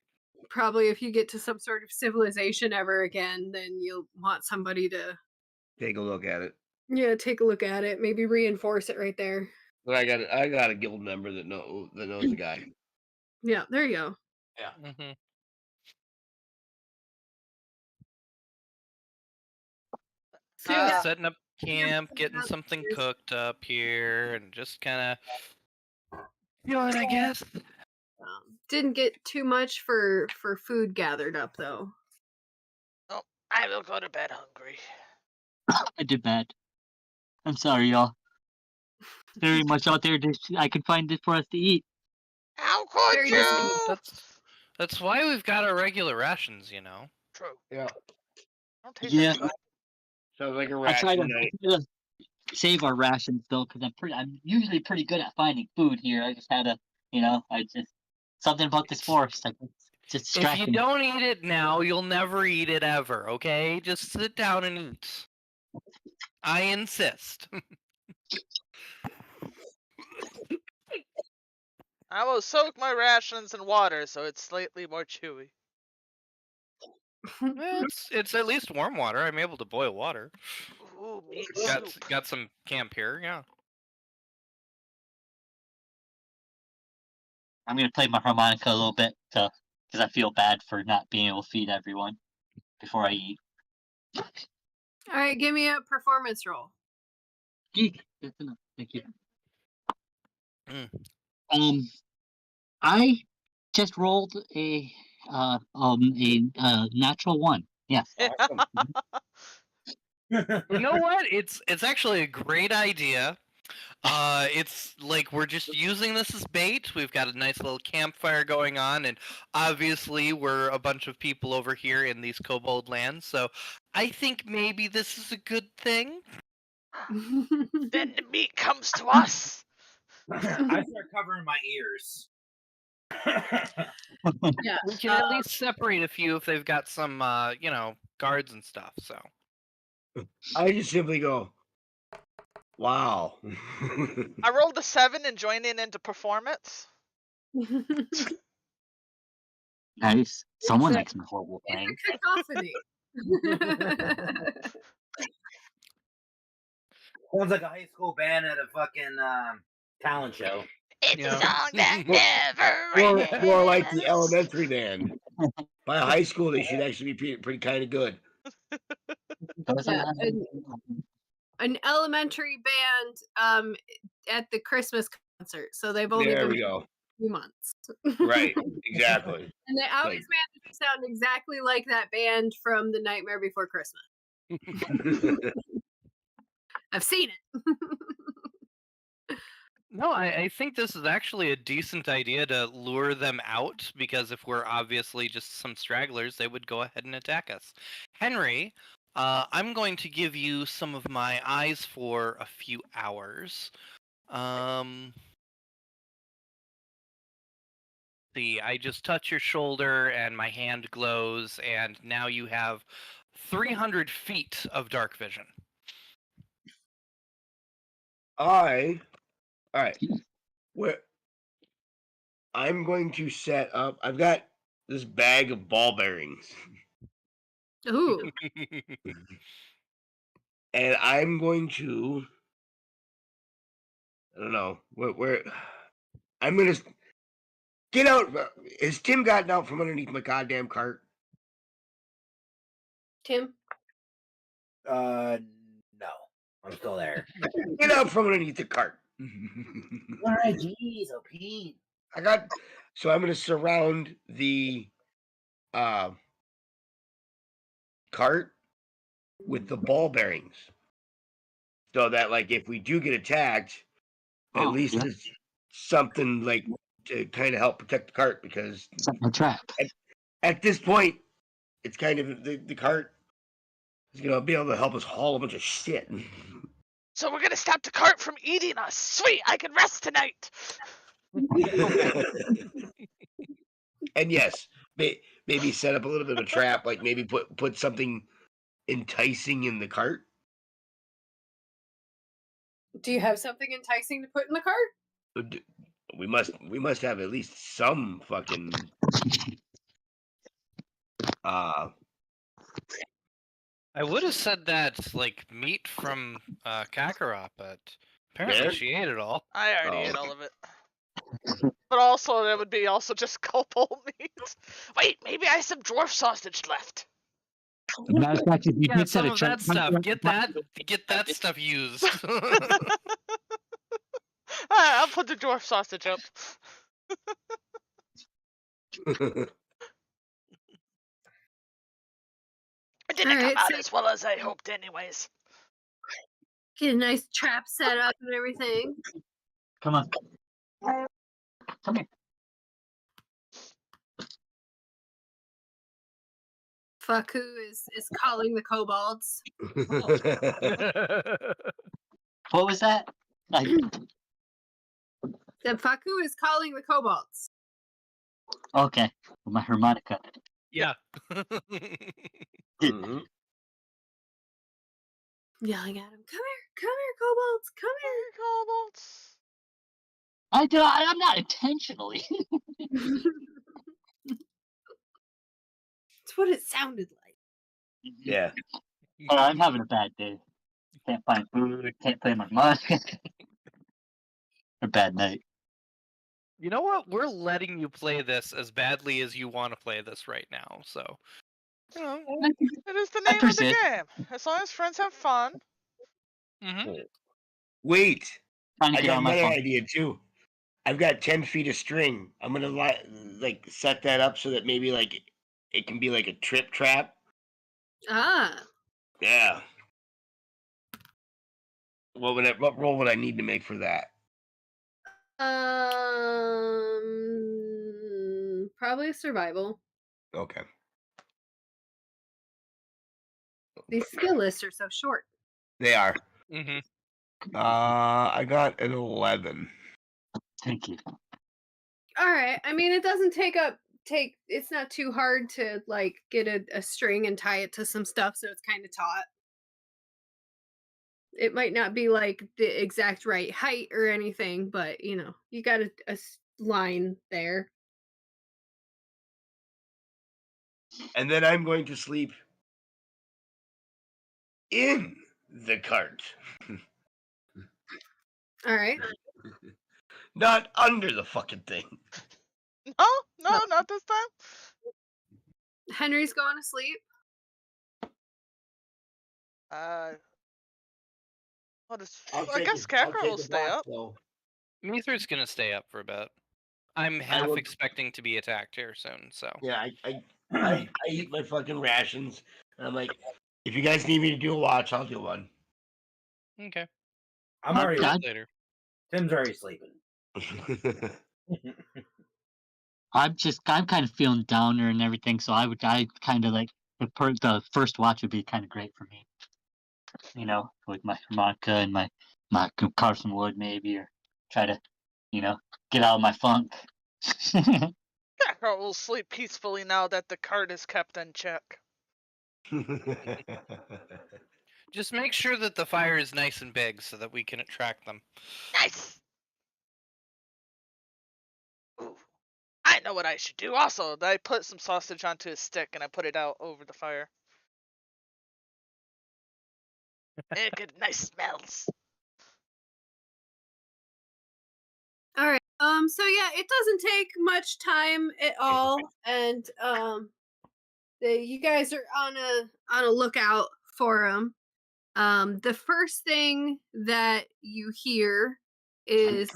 Probably if you get to some sort of civilization ever again, then you'll want somebody to Take a look at it. take a look at it, maybe reinforce it right there. But I got a guild member that knows the guy. Yeah, there you go. Mm-hmm. So yeah, Setting up camp, getting something cooked up here, and just kind of feeling, I guess. didn't get too much for food gathered up though. Oh, I will go to bed hungry. I did bad. I'm sorry, y'all. Very much out there. I can find it for us to eat. How could Very you? That's why we've got our regular rations, True. Yeah. Don't take Yeah. that. Sounds like a I ration try night. to save our rations though, because I'm usually pretty good at finding food here. I just had to, something about this forest. It's If distracting. you don't eat it now, you'll never eat it ever, okay? Just sit down and eat. I insist. I will soak my rations in water so it's slightly more chewy. It's at least warm water. I'm able to boil water. Ooh, meat Got soup. got some camp here. Yeah. I'm gonna play my harmonica a little bit because I feel bad for not being able to feed everyone before I eat. All right, give me a performance roll. Geek. That's enough. Thank you. Mm. I just rolled a natural one. Yes. Awesome. You know what? It's actually a great idea. It's like we're just using this as bait. We've got a nice little campfire going on, and obviously we're a bunch of people over here in these kobold lands. So I think maybe this is a good thing. Then the meat comes to us. I start covering my ears. Yeah. We can at least separate a few if they've got some, guards and stuff. So I just simply go, wow. I rolled a 7 and joined into performance. Nice. Someone It's a- likes my horrible playing. It's a cacophony. Sounds like a high school band at a fucking talent show. It's Yeah. a song that never ends. More like the elementary band. By high school, they should actually be pretty kind of good. Yeah, an elementary band at the Christmas concert. So they've only There been we go. a few months. Right, exactly. And they always manage to sound exactly like that band from The Nightmare Before Christmas. I've seen it. no, I think this is actually a decent idea to lure them out because if we're obviously just some stragglers, they would go ahead and attack us. Henry, I'm going to give you some of my eyes for a few hours. See, I just touch your shoulder and my hand glows, and now you have 300 feet of dark vision. All right. Where I'm going to set up. I've got this bag of ball bearings, Ooh. and I'm going to. I don't know where. I'm gonna get out. Has Tim gotten out from underneath my goddamn cart? Tim? No, I'm still there. Get out from underneath the cart. All right, jeez, oh Pete. So I'm gonna surround the cart with the ball bearings, so that like if we do get attacked, at least yeah. it's something like to kind of help protect the cart, because A trap. at this point it's kind of the cart is gonna be able to help us haul a bunch of shit. So we're gonna stop the cart from eating us. Sweet, I can rest tonight. And yes, maybe set up a little bit of a trap, like maybe put something enticing in the cart. Do you have something enticing to put in the cart? We must have at least some fucking I would have said that like meat from Kakarot, but apparently There? she ate it all. I already Oh. ate all of it. But also, that would be also just kobold meat. Wait, maybe I have some dwarf sausage left. Matter of fact, if you Yeah, did set some a of trap, that stuff. Get that stuff used. I'll put the dwarf sausage up. It didn't Alright, come out so- as well as I hoped, anyways. Get a nice trap set up and everything. come on. Come here. Faku is calling the kobolds. What was that? Like, The Faku is calling the kobolds. okay, my harmonica. yeah. Mhm. Yelling at him, come here, kobolds, come Kobolds. I'm not intentionally. here. It's what it sounded like. Yeah. I'm having a bad day. Can't find food. Can't play my mod. A bad night. You know what? We're letting you play this as badly as you want to play this right now. So, you know, It is the I name of the appreciate game. As long as friends have fun. Wait, Trying to I get got on my another phone. idea too. I've got 10 feet of string. I'm gonna like set that up so that maybe like it can be like a trip trap. Ah. Yeah. What roll would I need to make for that? Probably survival. Okay. These skill lists are so short. They are. mm-hmm. I got an 11. Thank you. All right. I mean, it doesn't it's not too hard to like get a string and tie it to some stuff, so it's kind of taut. It might not be like the exact right height or anything, but you know, you got a line there. And then I'm going to sleep in the cart. All right. Not under the fucking thing. No, not this time. Henry's going to sleep. I guess Kakarot will stay up. Mithra's gonna stay up for a bit. I'm half expecting to be attacked here soon. So yeah, I eat my fucking rations. And I'm like, if you guys need me to do a watch, I'll do one. Okay. I'm already later. Tim's already sleeping. I'm kind of feeling downer and everything, so I kind of like the first watch would be kind of great for me. You know, with my harmonica and my Carson Wood maybe, or try to, you know, get out of my funk. Kakarot will sleep peacefully now that the cart is kept in check. Just make sure that the fire is nice and big so that we can attract them. Nice! Ooh. I know what I should do. Also, I put some sausage onto a stick and I put it out over the fire. Good, nice smells. All right. So yeah, it doesn't take much time at all, and you guys are on a lookout for them. The first thing that you hear is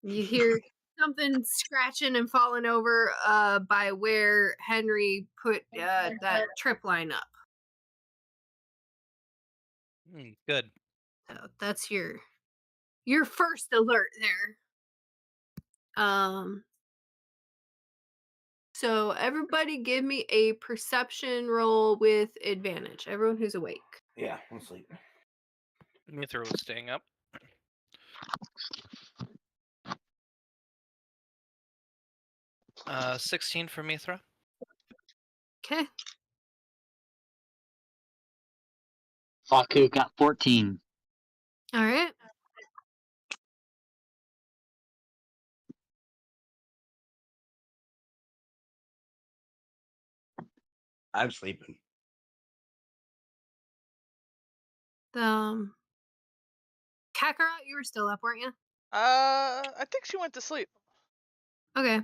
you hear something scratching and falling over by where Henry put that trip line up. Good. So that's your first alert there. So everybody give me a perception roll with advantage. Everyone who's awake. Yeah, I'm sleeping. Mithra was staying up. Uh, 16 for Mithra. Okay. Faku got 14. All right. I'm sleeping. Kakarot, you were still up, weren't you? I think she went to sleep. Okay.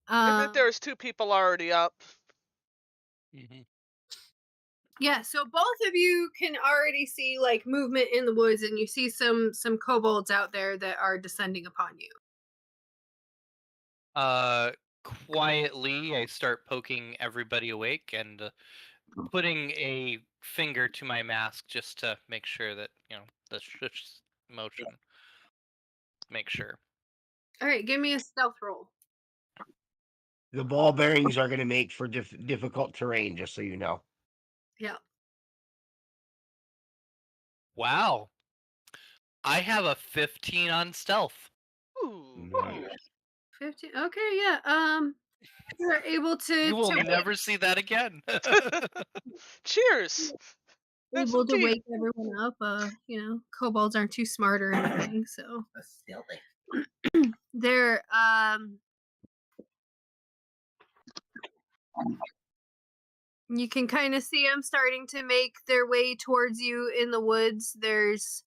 I think there was 2 people already up. Mm-hmm. Yeah, so both of you can already see like movement in the woods, and you see some kobolds out there that are descending upon you. Quietly, I start poking everybody awake and putting a finger to my mask just to make sure that, you know, the shush motion. Make sure. All right, give me a stealth roll. The ball bearings are going to make for difficult terrain, just so you know. Yeah. Wow. I have a 15 on stealth. Ooh. Nice. 15. Okay, yeah. You're able to You will never see that again. Cheers. able to wake everyone up. You know, kobolds aren't too smart or anything, so That's stealthy. they're You can kind of see them starting to make their way towards you in the woods. There's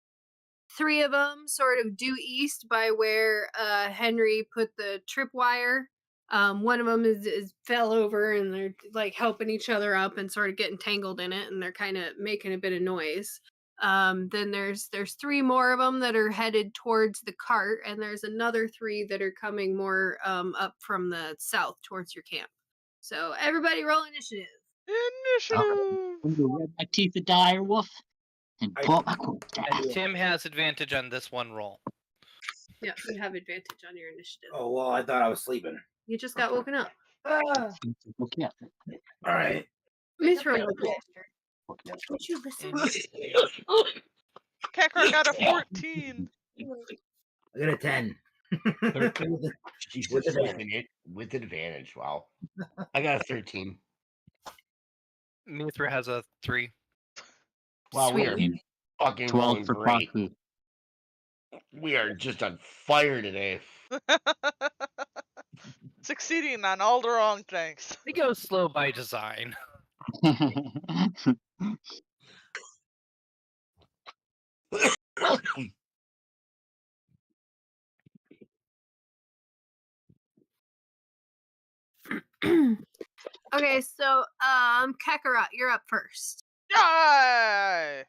3 of them sort of due east by where Henry put the tripwire. One of them is fell over and they're like helping each other up and sort of getting tangled in it, and they're kind of making a bit of noise. Then there's 3 more of them that are headed towards the cart, and there's another 3 that are coming more up from the south towards your camp. So everybody roll initiative. Initiative. Red my teeth a dire wolf and pull up my quote. And Tim has advantage on this one roll. Yeah, you have advantage on your initiative. Oh well, I thought I was sleeping. You just got woken up. Okay. All right. Mithril. Would you listen? Kakarot got a 14. I got a 10. Jesus, With advantage. with advantage. Wow. I got a 13. Mithra has a 3. Wow, we are Sweet. fucking 12 rolling for great. Paku. We are just on fire today. Succeeding on all the wrong things. We go slow by design. Okay, so Kakarot, you're up first. Yay!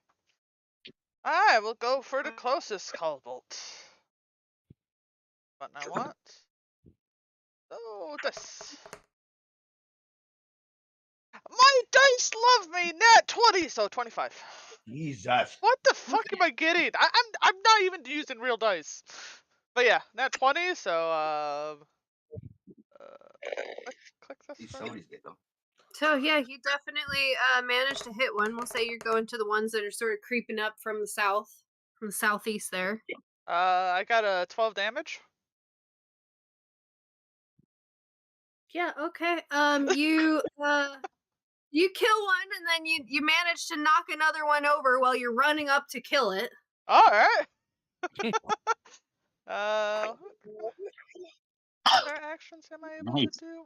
I will go for the closest cobalt. What I want. Oh, this. My dice love me. Nat 20, so 25. Jesus. What the fuck am I getting? I'm not even using real dice. But yeah, nat 20. So click this. Somebody's getting them. So yeah, you definitely managed to hit one. We'll say you're going to the ones that are sort of creeping up from the south, from the southeast there. I got a 12 damage. Yeah, okay. You kill one and then you manage to knock another one over while you're running up to kill it. All right. What actions am I able Nice. to do?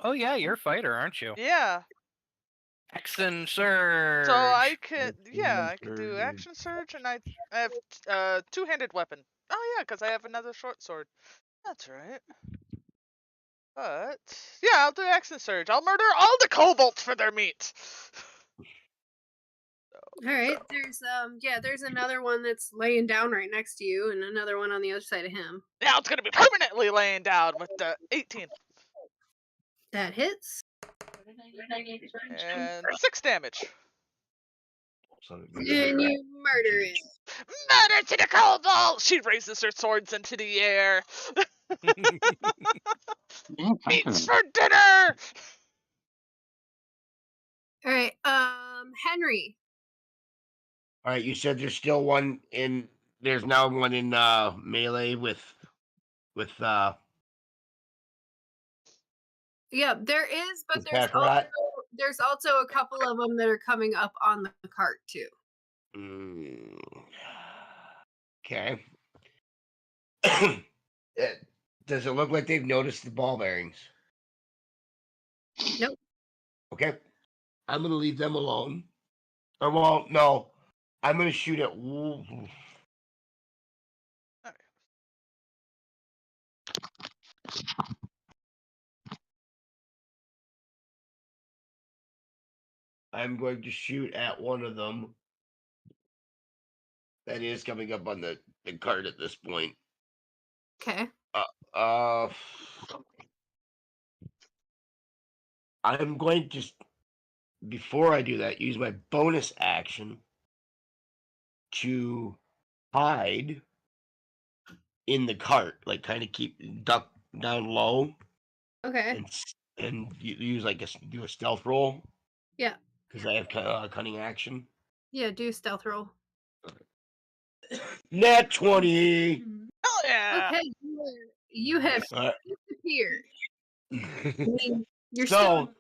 Oh yeah, you're a fighter, aren't you? Yeah. Action surge. So I could, I could do action surge, and I have two-handed weapon. Oh yeah, because I have another short sword. That's right. But yeah, I'll do action surge. I'll murder all the kobolds for their meat. All right. There's another one that's laying down right next to you, and another one on the other side of him. Now it's gonna be permanently laying down with the 18 That hits. and 6 damage. And you murder it. Murder to the kobold! She raises her swords into the air. Meats for dinner. All right. Henry. All right, you said there's still one in. There's now one in melee with. Yeah, there is, but With there's Kakarot? also a couple of them that are coming up on the cart too. Okay. Does it look like they've noticed the ball bearings? Nope. Okay. I'm gonna leave them alone. Or well, no. I'm gonna shoot at. I'm going to shoot at one of them. That is coming up on the cart at this point. Okay. I'm going to, before I do that, use my bonus action to hide in the cart, like kind of duck down low, Okay. and use do a stealth roll. Yeah. Because I have cunning action. Yeah, do a stealth roll. Nat 20. Hell yeah! Okay, you have disappeared. I mean, you're So- still,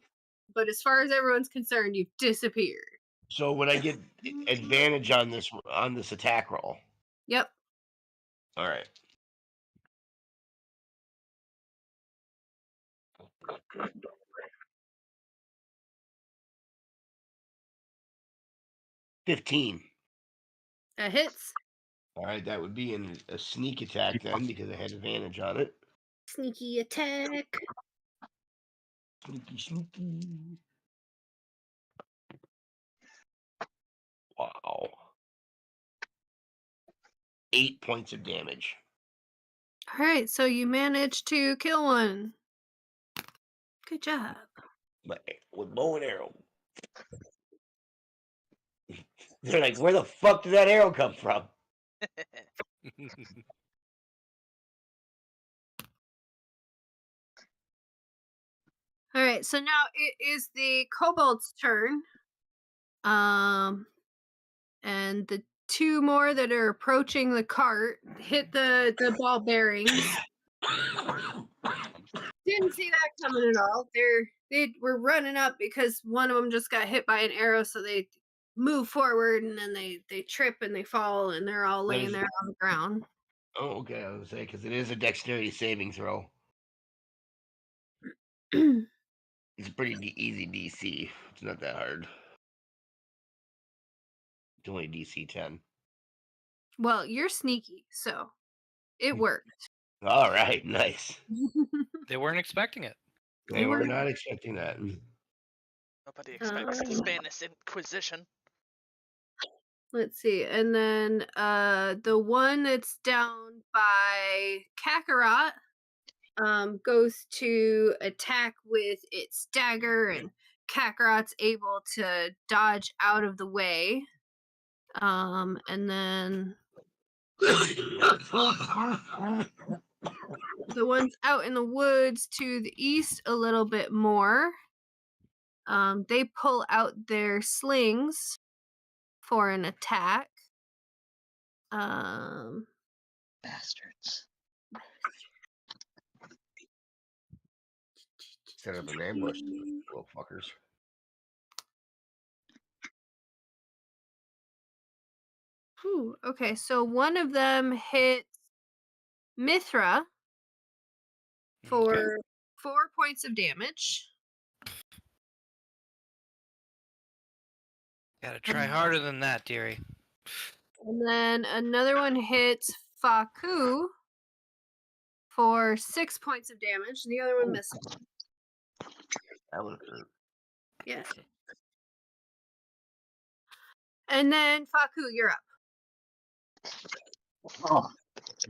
but as far as everyone's concerned, you've disappeared. So would I get advantage on this attack roll? Yep. All right. $15. That hits. All right, that would be a sneak attack then because I had advantage on it. Sneaky attack. Sneaky, sneaky. Wow. 8 points of damage. All right, so you managed to kill one. Good job. But with bow and arrow. They're like, where the fuck did that arrow come from? All right, so now it is the kobold's turn. And the two more that are approaching the cart hit the ball bearings. Didn't see that coming at all. They were running up because one of them just got hit by an arrow, so they move forward and then they trip and they fall and they're all laying there on the ground. Oh, okay. I was gonna say because it is a dexterity saving throw. It's a pretty easy DC. It's not that hard. It's only DC 10. Well, you're sneaky, so it worked. All right, nice. They weren't expecting it. They were not expecting that. Nobody expects the Spanish Inquisition. Let's see. And then the one that's down by Kakarot goes to attack with its dagger, and Kakarot's able to dodge out of the way. And then the ones out in the woods to the east a little bit more, they pull out their slings for an attack. Bastards. Set up an ambush, little fuckers. Whew, okay, so one of them hits Mithra for 4 points of damage. Gotta try harder than that, dearie. And then another one hits Faku for 6 points of damage. And the other one misses. That would hurt. Yeah. And then Faku, you're up. Oh,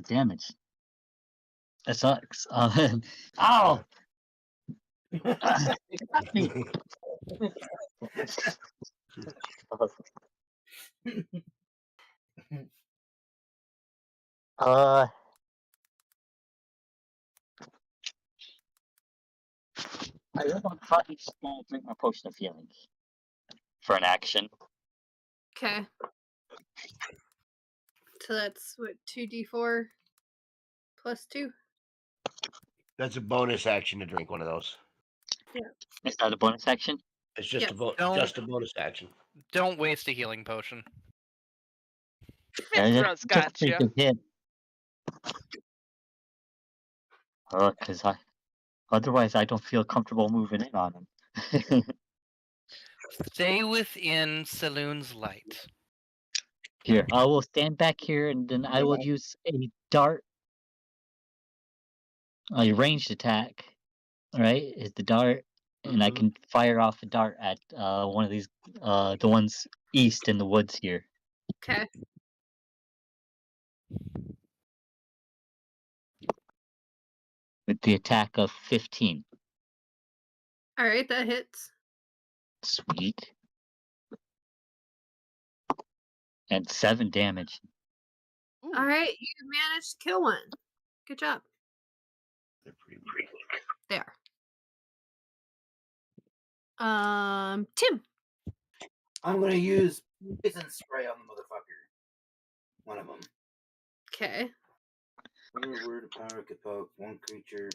damage. That sucks. Ow! I don't know if I just gonna drink my potion of healing for an action. Okay. So that's what, 2d4 plus 2? That's a bonus action to drink one of those. Is that a bonus action? It's just Yeah. just a bonus action. Don't waste a healing potion. Mithra's got you. Because otherwise I don't feel comfortable moving in on him. Stay within Saloon's light. Here, I will stand back here and then I will use a dart. A ranged attack, right? Is the dart, and I can fire off a dart at one of these, the ones east in the woods here. Okay. With the attack of 15. All right, that hits. Sweet. And 7 damage. All right, you managed to kill one. Good job. They're pretty There. Tim. I'm gonna use poison spray on the motherfucker. One of them. Okay. One word of power could poke one creature.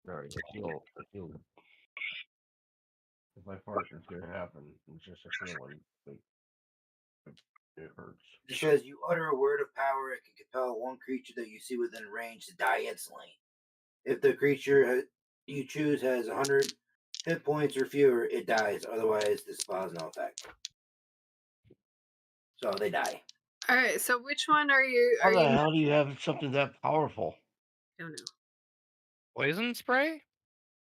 Alright, I feel if my partner's gonna happen, it's just a feeling. Like, It hurts. It says you utter a word of power, it can compel one creature that you see within range to die instantly. If the creature you choose has 100 hit points or fewer, it dies. Otherwise, this spell has no effect. So they die. All right. So which one are you? How Are the you? hell do you have something that powerful? Don't know. Poison spray?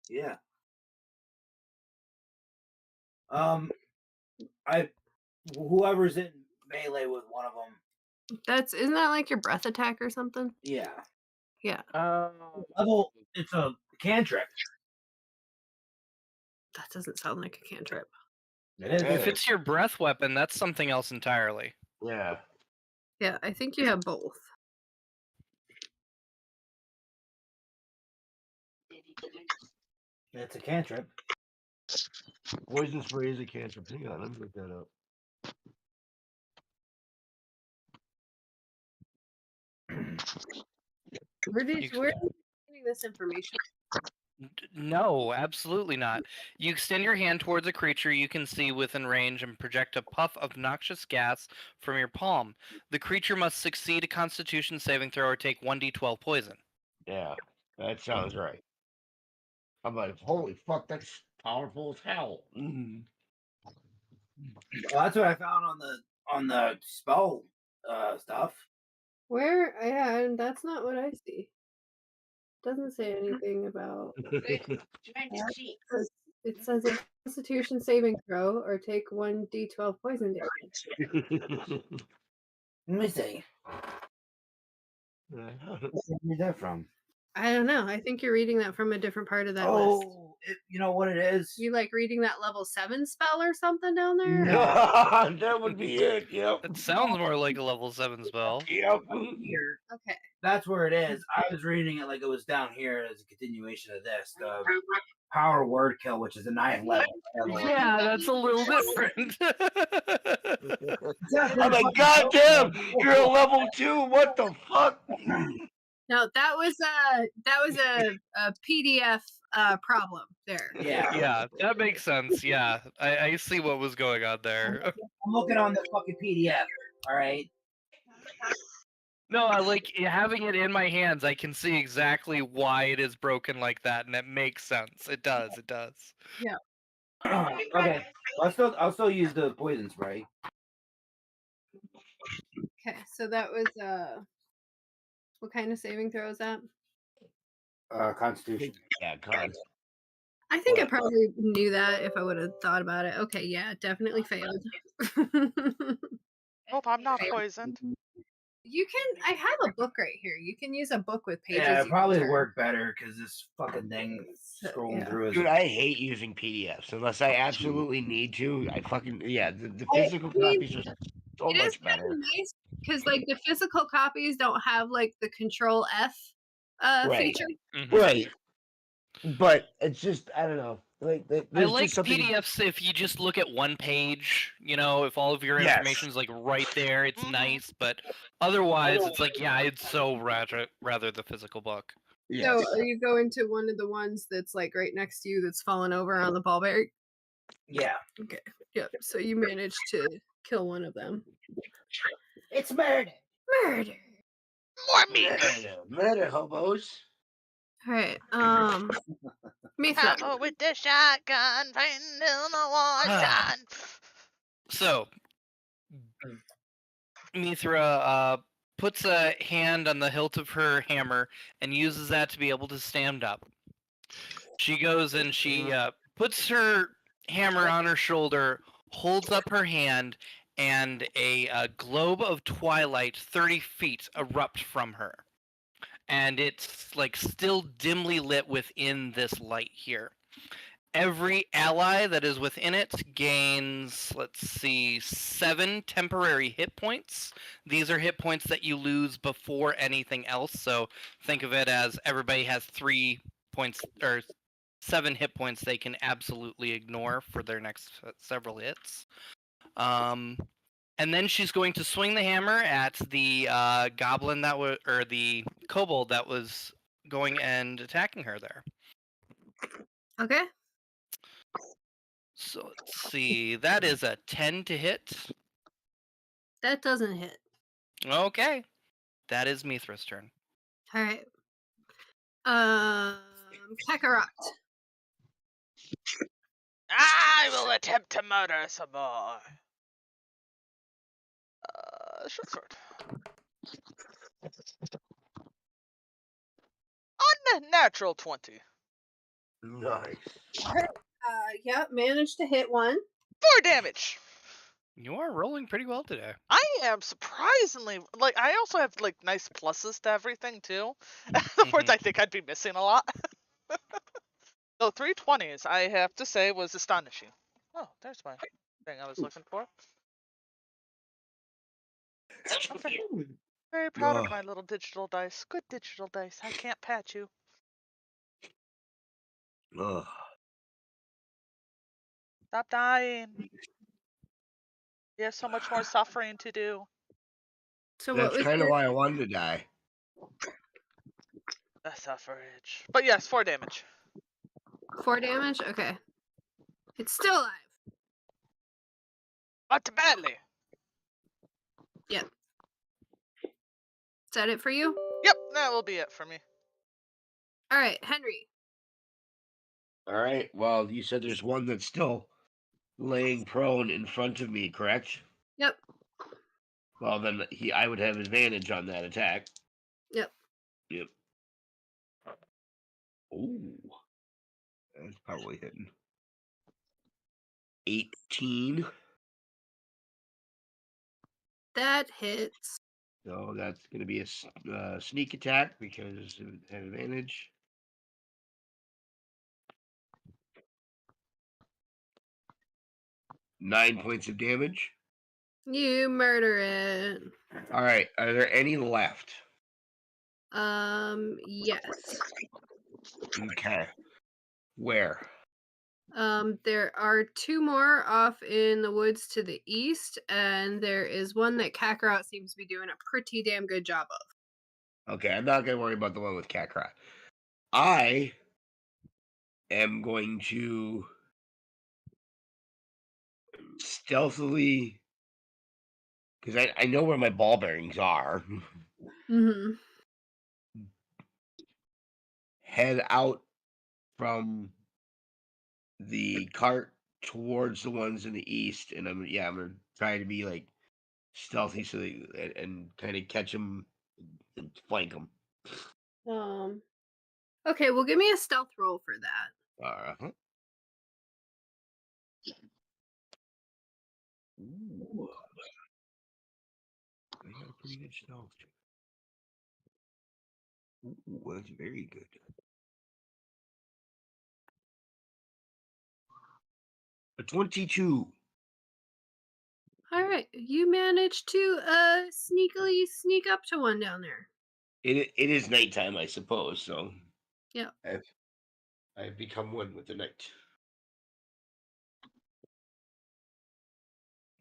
Yeah. Whoever's in melee with one of them. Isn't that like your breath attack or something? Yeah. Yeah. Level. It's a cantrip. That doesn't sound like a cantrip. It is. If it's your breath weapon, that's something else entirely. Yeah. Yeah, I think you have both. It's a cantrip. Poison spray is a cantrip. Hang on, let me look that up. Where are You- you getting this information? No, absolutely not. You extend your hand towards a creature you can see within range and project a puff of noxious gas from your palm. The creature must succeed a Constitution saving throw or take 1d12 poison. Yeah, that sounds right. I'm like, holy fuck, that's powerful as hell. Well, that's what I found on the spell stuff. Where? Yeah, and that's not what I see. Doesn't say anything about. It says a Constitution saving throw or take 1d12 poison damage. Let me see. Yeah. Where's that from? I don't know. I think you're reading that from a different part of that list. Oh, you know what it is? You like reading that level 7 spell or something down there? That would be it. Yep. It sounds more like a level 7 spell. Yep. Here. Okay. That's where it is. I was reading it like it was down here as a continuation of this. The power word kill, which is a 9th level. Yeah, that's a little different. I'm like, goddamn, you're a level 2. What the fuck? No, that was a PDF problem there. Yeah. Yeah, that makes sense. Yeah, I see what was going on there. I'm looking on the fucking PDF. All right. No, I like having it in my hands. I can see exactly why it is broken like that, and it makes sense. It does. It does. Okay. I'll still use the poison spray. Okay, so that was what kind of saving throw is that? Constitution. Yeah, con. I think I probably knew that if I would have thought about it. Okay, yeah, it definitely failed. Hope I'm not poisoned. You can. I have a book right here. You can use a book with pages. Yeah, you it can probably turn. work better because this fucking thing scrolling Yeah. through is. Dude, I hate using PDFs unless I absolutely need to. I fucking the I physical mean, copies are so It is much kind of better. nice because like the physical copies don't have like the Control F Right. feature. Mhm. Right. But it's just I don't know. Like I there's like just something. PDFs if you just look at one page, you know, if all of your Yes. information's like right there, it's Mhm. nice, but otherwise it's like, yeah, I'd so rather the physical book. Yes. So are you going to one of the ones that's like right next to you that's fallen over on the ball bearing? Yeah. Okay. Yep. So you managed to kill one of them. It's murder. Murder. More meat. Murder hobos. All right. Mithra. Oh, with the shotgun, fighting in the war shot. So, Mithra puts a hand on the hilt of her hammer and uses that to be able to stand up. She goes and she puts her hammer on her shoulder, holds up her hand, and a globe of twilight 30 feet erupt from her. And it's like still dimly lit within this light here. Every ally that is within it gains, let's see, 7 temporary hit points. These are hit points that you lose before anything else. So think of it as everybody has 3 points or 7 hit points they can absolutely ignore for their next several hits. And then she's going to swing the hammer at the goblin that was, or the kobold that was going and attacking her there. Okay. So let's see. That is a 10 to hit. That doesn't hit. Okay. That is Mithra's turn. All right. Kakarot. I will attempt to murder some more. Short sword. Unnatural 20. Nice. Yeah, managed to hit one. 4 damage. You are rolling pretty well today. I am surprisingly like. I also have like nice pluses to everything too. The words I think I'd be missing a lot. So 3 20s, I have to say, was astonishing. Oh, there's my thing I was looking for. I'm very proud of my little digital dice. Good digital dice. I can't patch you. Ugh. Stop dying. You have so much more suffering to do. So That's what was kind of your... why I wanted to die. The suffrage. But yes, 4 damage. 4 damage? Okay. It's still alive. But badly. Yep. Is that it for you? Yep, that will be it for me. All right, Henry. All right. Well, you said there's one that's still laying prone in front of me, correct? Yep. Well, then I would have advantage on that attack. Yep. Yep. Ooh. That's probably hitting. 18. That hits. So that's going to be a sneak attack because it had advantage. Nine points of damage. You murder it. All right. Are there any left? Yes. Okay. Where? There are 2 more off in the woods to the east, and there is one that Kakarot seems to be doing a pretty damn good job of. Okay, I'm not going to worry about the one with Kakarot. I am going to stealthily, because I know where my ball bearings are, Mm-hmm. head out from the cart towards the ones in the east, and I'm gonna try to be like stealthy so and kind of catch them and flank them. Okay, well, give me a stealth roll for that. Uh-huh. Ooh. I got a pretty good stealth. Ooh, that's very good. A 22. All right, you managed to sneakily sneak up to one down there. It is nighttime, I suppose. So Yeah. I've become one with the night.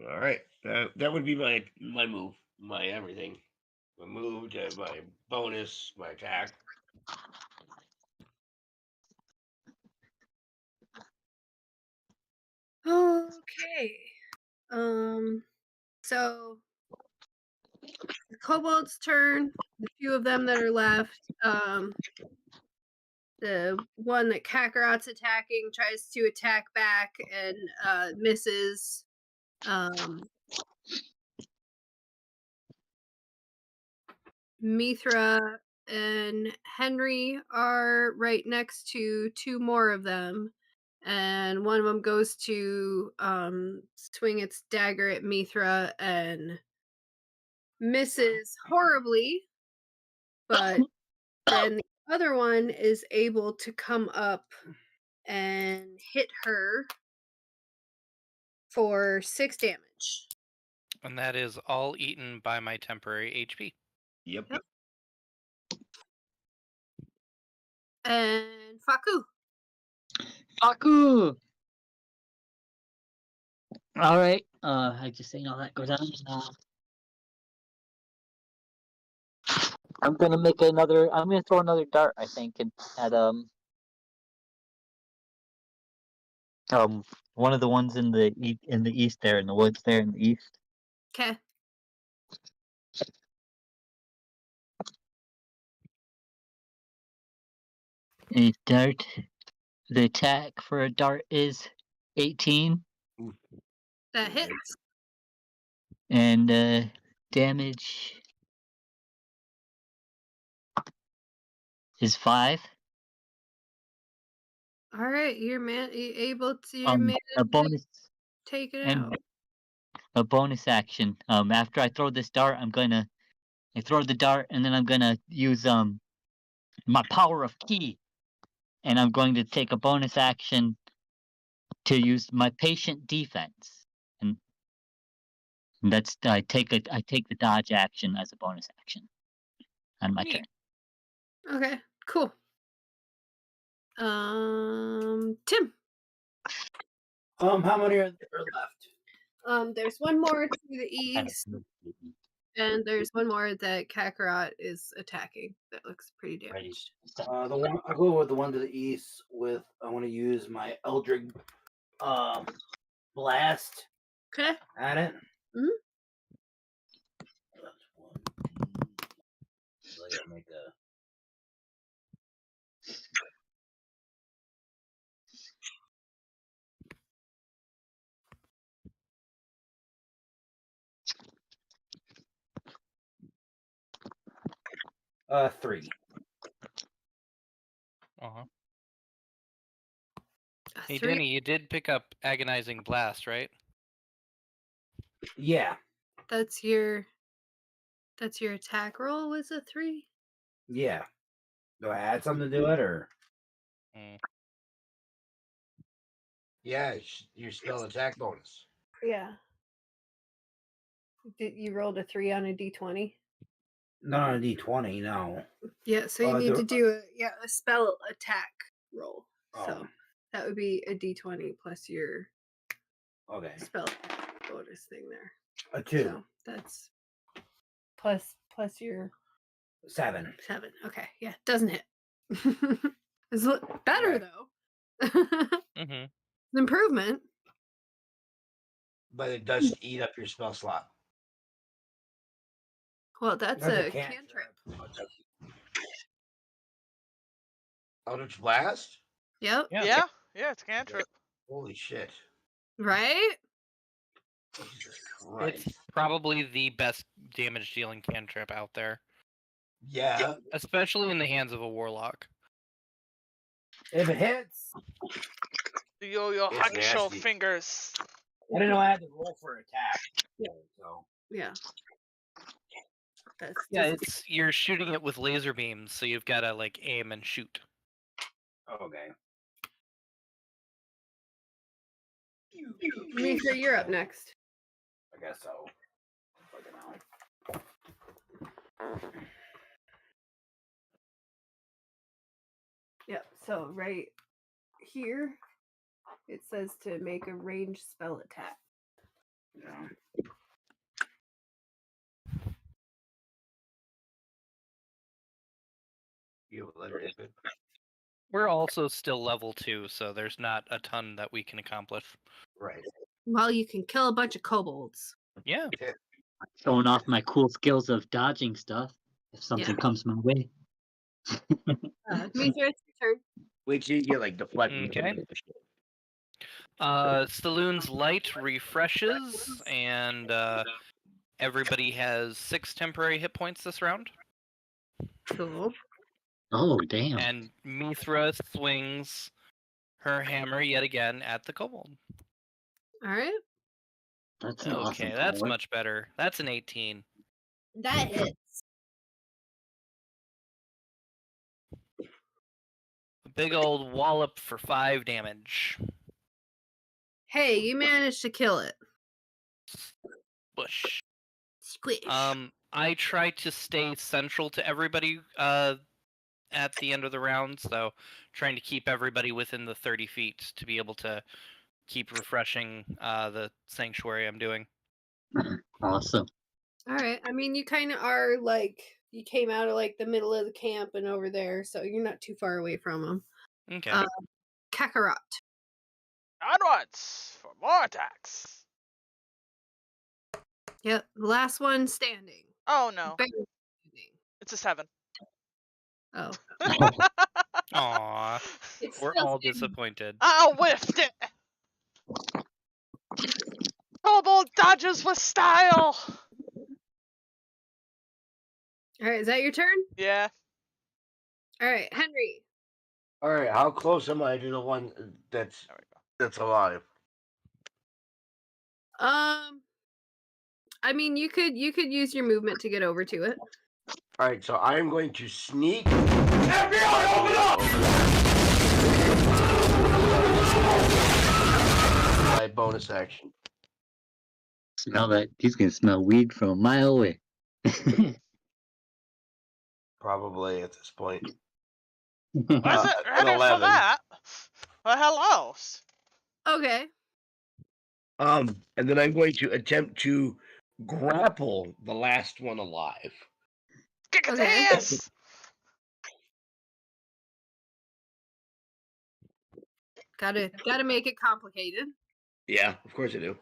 All right, that would be my move, my everything, my move, my bonus, my attack. Okay. So the kobold's turn. The few of them that are left. The one that Kakarot's attacking tries to attack back and misses. Mithra and Henry are right next to 2 more of them. And one of them goes to swing its dagger at Mithra and misses horribly. But then the other one is able to come up and hit her for 6 damage. And that is all eaten by my temporary HP. Yep. And Faku. Faku! Alright, I just saying all that go down. I'm gonna throw another dart, I think, at one of the ones in the east there, in the woods there in the east. Okay. A dart. The attack for a dart is 18, That hits. and damage is 5. All right, you're able to A bonus take it and out. a bonus action. After I throw this dart, I throw the dart, and then I'm gonna use my power of ki, and I'm going to take a bonus action to use my patient defense, and that's I take the dodge action as a bonus action on my turn. Okay, cool. Tim. How many are there left? There's one more to the east, and there's one more that Kakarot is attacking. That looks pretty damaged. The one I'll go with the one to the east. I want to use my Eldritch blast Okay. at it. Mhm. That's one. So I gotta make a. Three. Uh-huh. A Hey, 3. Denny, you did pick up Agonizing Blast, right? Yeah. That's your attack roll. Was a 3? Yeah. Do I add something to it or? Mm. Yeah, your spell attack bonus. Yeah. Did you rolled a 3 on a d20? Not on a D20. No. Yeah, so you need to do a spell attack roll. Oh. So that would be a d20 plus your Okay. spell bonus thing there. A 2. So that's plus your 7. 7. Okay, yeah, doesn't hit. It's better Okay. though. Mm-hmm. Improvement. But it does eat up your spell slot. Well, that's a cantrip. Eldritch Blast? Yep. Yeah, it's cantrip. Holy shit. Right? Jesus Christ. It's probably the best damage dealing cantrip out there, Yeah. especially in the hands of a warlock. If it hits, Your It's honcho nasty. fingers. I didn't know I had to roll for attack. So Yeah. That's Yeah, just- you're shooting it with laser beams, so you've got to like aim and shoot. okay. Misa, you're up next. I guess so. Fucking hell. Yep. So right here, it says to make a ranged spell attack. Yeah. You let her hit it. We're also still level 2, so there's not a ton that we can accomplish. Right. Well, you can kill a bunch of kobolds. Yeah. Showing off my cool skills of dodging stuff if something comes my way. Misa, it's your turn. Wait till you get like deflecting. Okay. Saloon's light refreshes, and everybody has 6 temporary hit points this round. Cool. Oh, damn. And Mithra swings her hammer yet again at the kobold. All right. That's an awesome Okay, that's power. much better. That's an 18. That hits. A big old wallop for 5 damage. Hey, you managed to kill it. Bush. Squish. I try to stay central to everybody at the end of the round, so trying to keep everybody within the 30 feet to be able to keep refreshing the sanctuary I'm doing. Awesome. All right. I mean, you kind of are like you came out of like the middle of the camp and over there, so you're not too far away from them. Okay. Kakarot. Onwards for more attacks. Yep. The last one standing. Oh no, Barely standing. it's a 7. Oh. Aw, It's we're still all stinging. disappointed. I whiffed it. Kobold dodges with style. All right, is that your turn? Yeah. All right, Henry. All right, how close am I to the one that's There we go. that's alive? I mean, you could use your movement to get over to it. All right, so I am going to sneak. FBI, open up! My bonus action. Smell that? He's gonna smell weed from a mile away. Probably at this point. Where's it An ready for 11. that? The hell else? Okay. And then I'm going to attempt to grapple the last one alive. Kick its Okay. ass! Gotta make it complicated. Yeah, of course I do.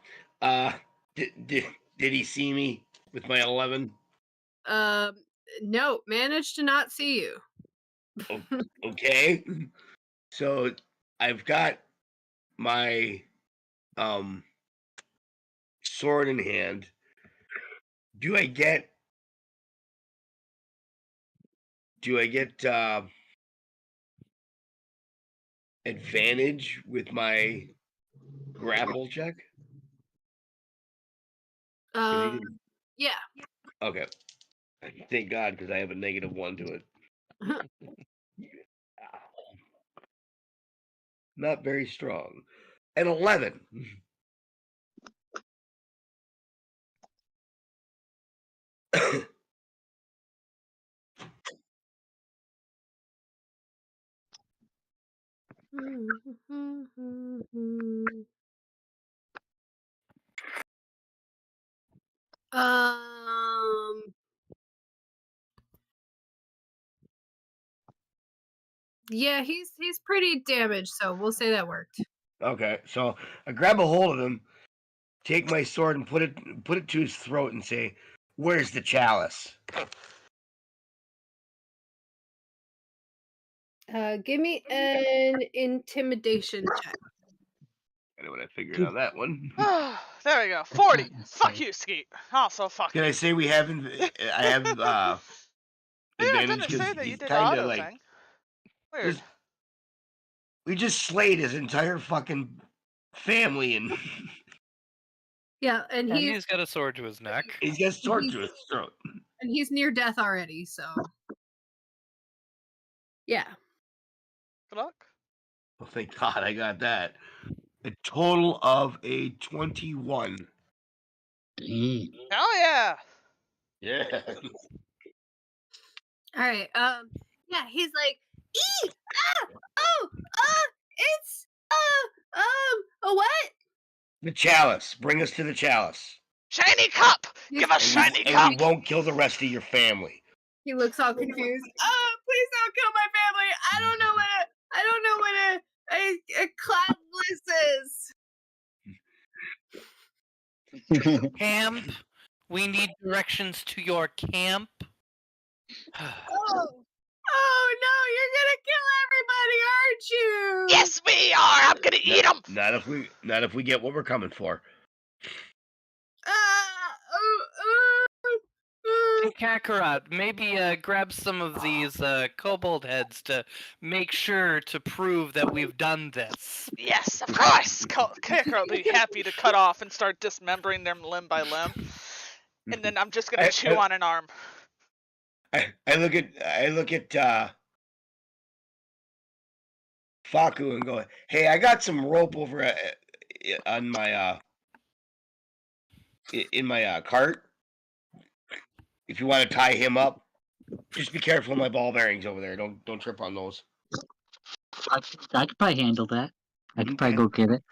Did he see me with my 11? No, managed to not see you. Okay. So I've got my sword in hand. Do I get advantage with my grapple check? 'Cause he didn't- Yeah. Okay. Thank God, because I have a -1 to it. Not very strong. An 11. Yeah, he's pretty damaged, so we'll say that worked. Okay, so I grab a hold of him, take my sword and put it to his throat and say, "Where's the chalice?" Give me an intimidation check. I know what I figured on that one. There we go. 40. That's Fuck right. you, Skeet. Also, fuck Can you. I say I have Yeah, it advantage didn't say because that you he's did the kind of auto like thing. Weird. we just slayed his entire fucking family and Yeah, and And he's he's got a sword to his neck. he's got a sword to his throat. near death already, so yeah. Good luck. Well, thank God I got that. A total of a 21. Dang. Hell yeah. Yeah. All right. Yeah, he's like, "Ee! Ah! Oh! It's a what?" The chalice. Bring us to the chalice. Shiny cup! He's- Give us shiny And cup! we won't kill the rest of your family. He looks all confused. Oh, please don't kill my family. I don't know what a cloud bliss is. Camp. We need directions to your camp. Oh no, you're gonna kill everybody, aren't you? Yes, we are! I'm gonna eat them! Not if we get what we're coming for. Hey, Kakarot, maybe grab some of these kobold heads to make sure to prove that we've done this. Yes, of course! Kicker will be happy to cut off and start dismembering them limb by limb. And then I'm just gonna chew on an arm. I look at Faku and go, "Hey, I got some rope over on my in my cart. If you want to tie him up, just be careful of my ball bearings over there. Don't trip on those." I could probably handle that. I could probably Okay. go get it.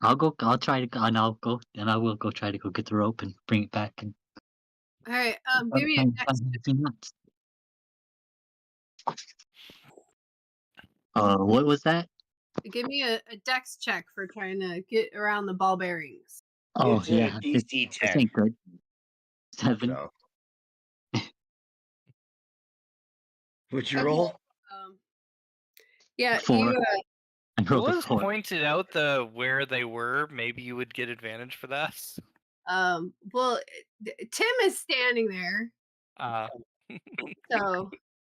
I'll try to go, and I will go try to go get the rope and bring it back. And All right. Give me a dex. What was that? Give me a dex check for trying to get around the ball bearings. Oh It's a yeah, DC this 10. ain't good. 7. So. What's your roll? Yeah, 4. you. I It rolled a was 4. pointed out where they were. Maybe you would get advantage for that. Well, Tim is standing there, Uh, so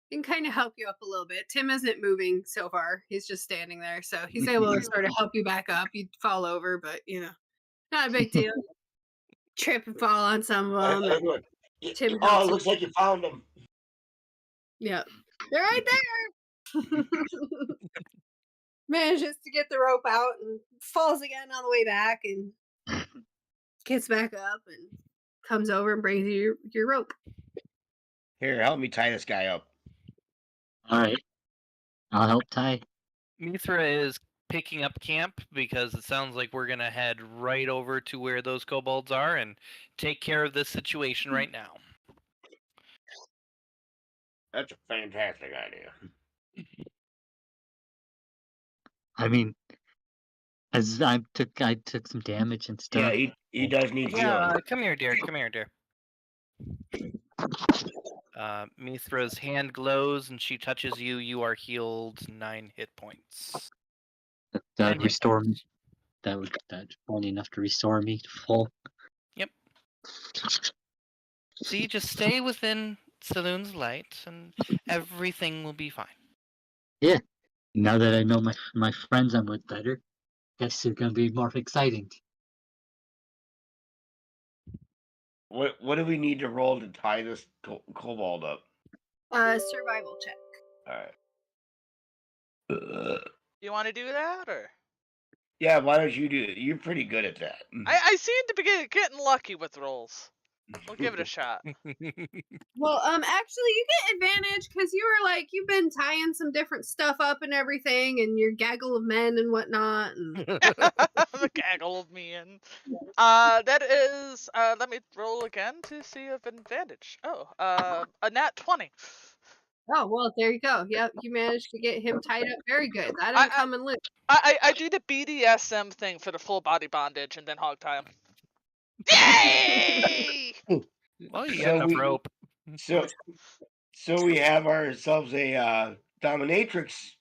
he can kind of help you up a little bit. Tim isn't moving so far; he's just standing there, so he's able to sort of help you back up. You'd fall over, but not a big deal. Trip and fall on some of them. Look. Tim Oh, helps it you. looks like you found them. Yeah, they're right there. Manages to get the rope out and falls again on the way back and gets back up and comes over and brings you your rope. Here, help me tie this guy up. All right. I'll help tie. Mithra is picking up camp because it sounds like we're gonna head right over to where those kobolds are and take care of this situation right now. That's a fantastic idea. I mean, as I took some damage and stuff. Yeah, he does need Yeah, healing. come here, dear. Come here, dear. Mithra's hand glows and she touches you. You are healed 9 hit points. That 9 would hit restore me. points. That's only enough to restore me to full. Yep. See, just stay within Saloon's light and everything will be fine. Yeah. Now that I know my friends I'm with better, guess it's gonna be more exciting. What do we need to roll to tie this kobold up? Survival check. All right. You want to do that, or Yeah, why don't you do it? You're pretty good at that. I seem to be getting lucky with rolls. We'll give it a shot. Well, actually, you get advantage because you've been tying some different stuff up and everything, and your gaggle of men and whatnot. And The gaggle of me and that is let me roll again to see if advantage. Oh, a nat 20. oh well, there you go. Yep, you managed to get him tied up. Very good. That didn't come in loose. I do the BDSM thing for the full body bondage and then hog tie him. Yay! Well, you So got enough we- rope. So we have ourselves a dominatrix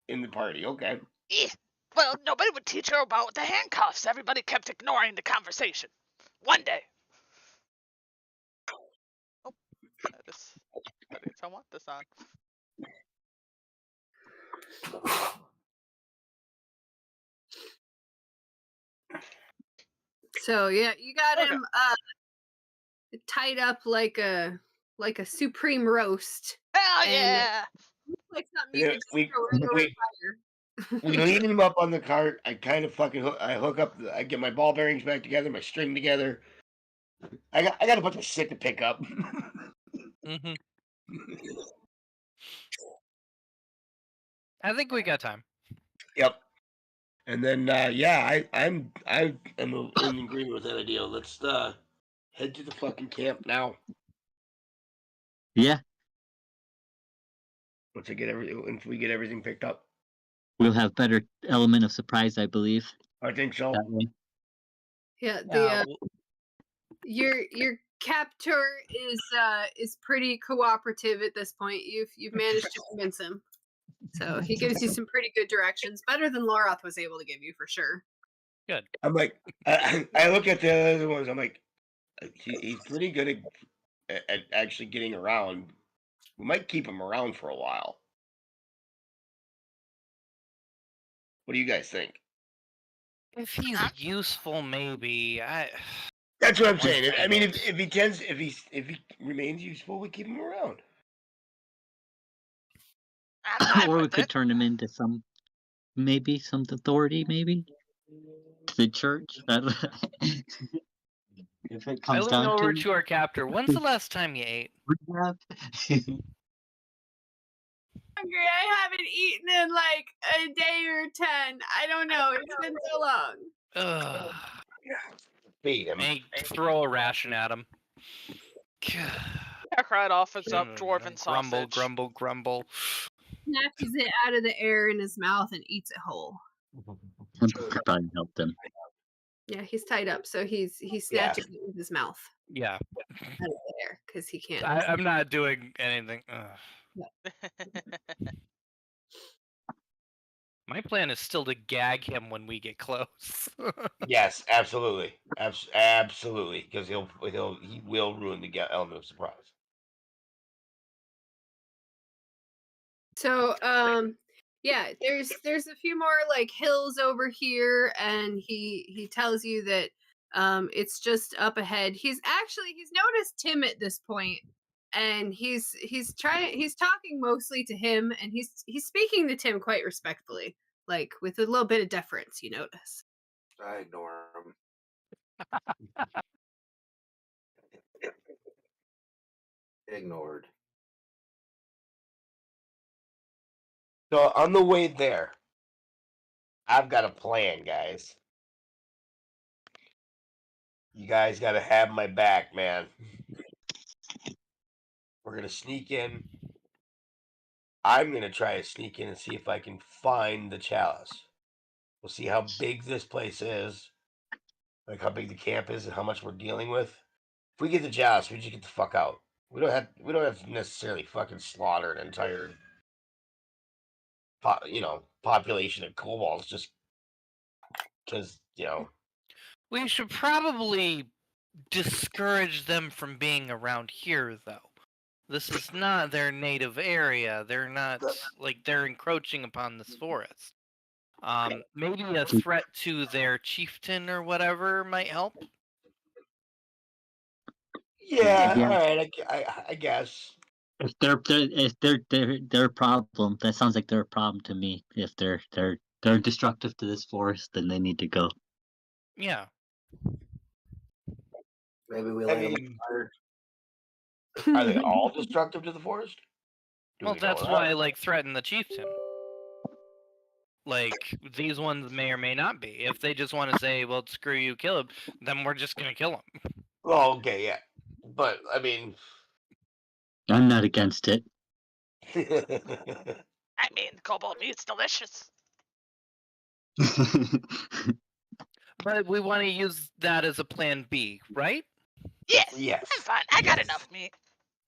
in the party. Okay. Eh, well, nobody would teach her about the handcuffs. Everybody kept ignoring the conversation. One day. Oh, that is I want this on. So yeah, you got Okay. him tied up like a supreme roast. Hell And- yeah! Like something Yeah, you could just throw in the fire. We lead him up on the cart. I kind of fucking hook up. I get my ball bearings back together, my string together. I got a bunch of shit to pick up. Mm-hmm. I think we got time. Yep. And then I'm in agreement with that idea. Let's head to the fucking camp now. Yeah, Once we get everything picked up. we'll have better element of surprise, I believe. I think so. That way. Yeah, Yeah, your captor is pretty cooperative at this point. You've managed to convince him, so he gives you some pretty good directions, better than Loroth was able to give you for sure. good. I'm like, I look at the other ones. I'm like, he's pretty good at actually getting around. We might keep him around for a while. What do you guys think? If he's useful, maybe. That's what I'm saying. I mean, if he remains useful, we keep him around. I'm fine Or we with could it. turn him into some authority, maybe to the church. If it I comes lean down over to to our captor. When's the last time you ate? it. Hungry. I haven't eaten in like a day or 10. I don't know. It's been so long. Ugh. Feed him. Hey, throw a ration at him. Back right off his up dwarven Grumble, sausage. grumble, grumble. Snatches it out of the air in his mouth and eats it whole. Probably help them. Yeah, he's tied up, so he's snatching it with his mouth Yeah, out of the air because he can't. I'm not doing anything. Ugh. My plan is still to gag him when we get close. Yes, absolutely, absolutely, because he will ruin the element of surprise. So, yeah, there's a few more like hills over here, and he tells you that it's just up ahead. He's noticed Tim at this point, and he's talking mostly to him, and he's speaking to Tim quite respectfully, like with a little bit of deference. You notice. I ignore him. Ignored. So on the way there, I've got a plan, guys. You guys got to have my back, man. We're gonna sneak in. I'm gonna try to sneak in and see if I can find the chalice. We'll see how big this place is, like how big the camp is, and how much we're dealing with. If we get the chalice, we just get the fuck out. We don't have to necessarily fucking slaughter an entire, population of kobolds just because We should probably discourage them from being around here, though. This is not their native area. They're not they're encroaching upon this forest. Maybe a threat to their chieftain or whatever might help. Yeah, Yeah. all right. I guess. If they're a problem, that sounds like they're a problem to me. If they're destructive to this forest, then they need to go. Yeah. Maybe we I light them mean, on fire. are they all destructive to the forest? Do Well, we know that's that? why, threaten the chieftain. These ones may or may not be. If they just want to say, well, screw you, kill him, then we're just gonna kill him. Oh, okay, yeah. But, I mean... I'm not against it. I mean, cobalt meat's delicious. But we want to use that as a plan B, right? Yes. Yes. I'm fine. I got enough meat.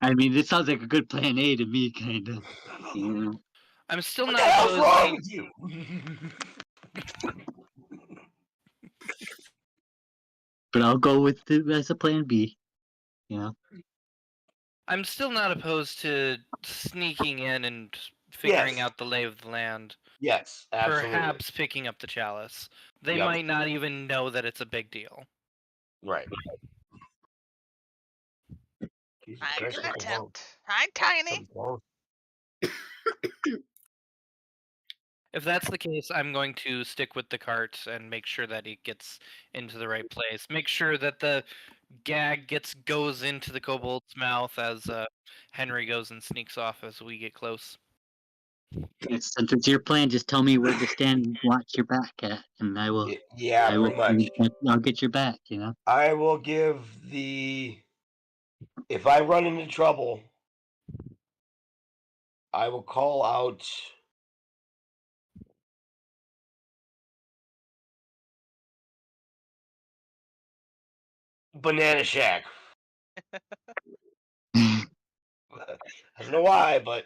I mean, this sounds like a good plan A to me, kind of. I'm still What not the hell's opposed wrong to- with you? But I'll go with it as a plan B. I'm still not opposed to sneaking in and figuring Yes. out the lay of the land. Yes, absolutely. Perhaps picking up the chalice. They Yep. might not even know that it's a big deal. Right. Jesus I'm Christ, gonna something wrong. attempt. I'm tiny. Something wrong. If that's the case, I'm going to stick with the cart and make sure that it gets into the right place. Make sure that the gag goes into the kobold's mouth as Henry goes and sneaks off as we get close. Since it's your plan, just tell me where to stand and watch your back at, and I will. Yeah, I will. pretty much. I'll get your back. I will give the... If I run into trouble, I will call out... Banana Shack. I don't know why, but...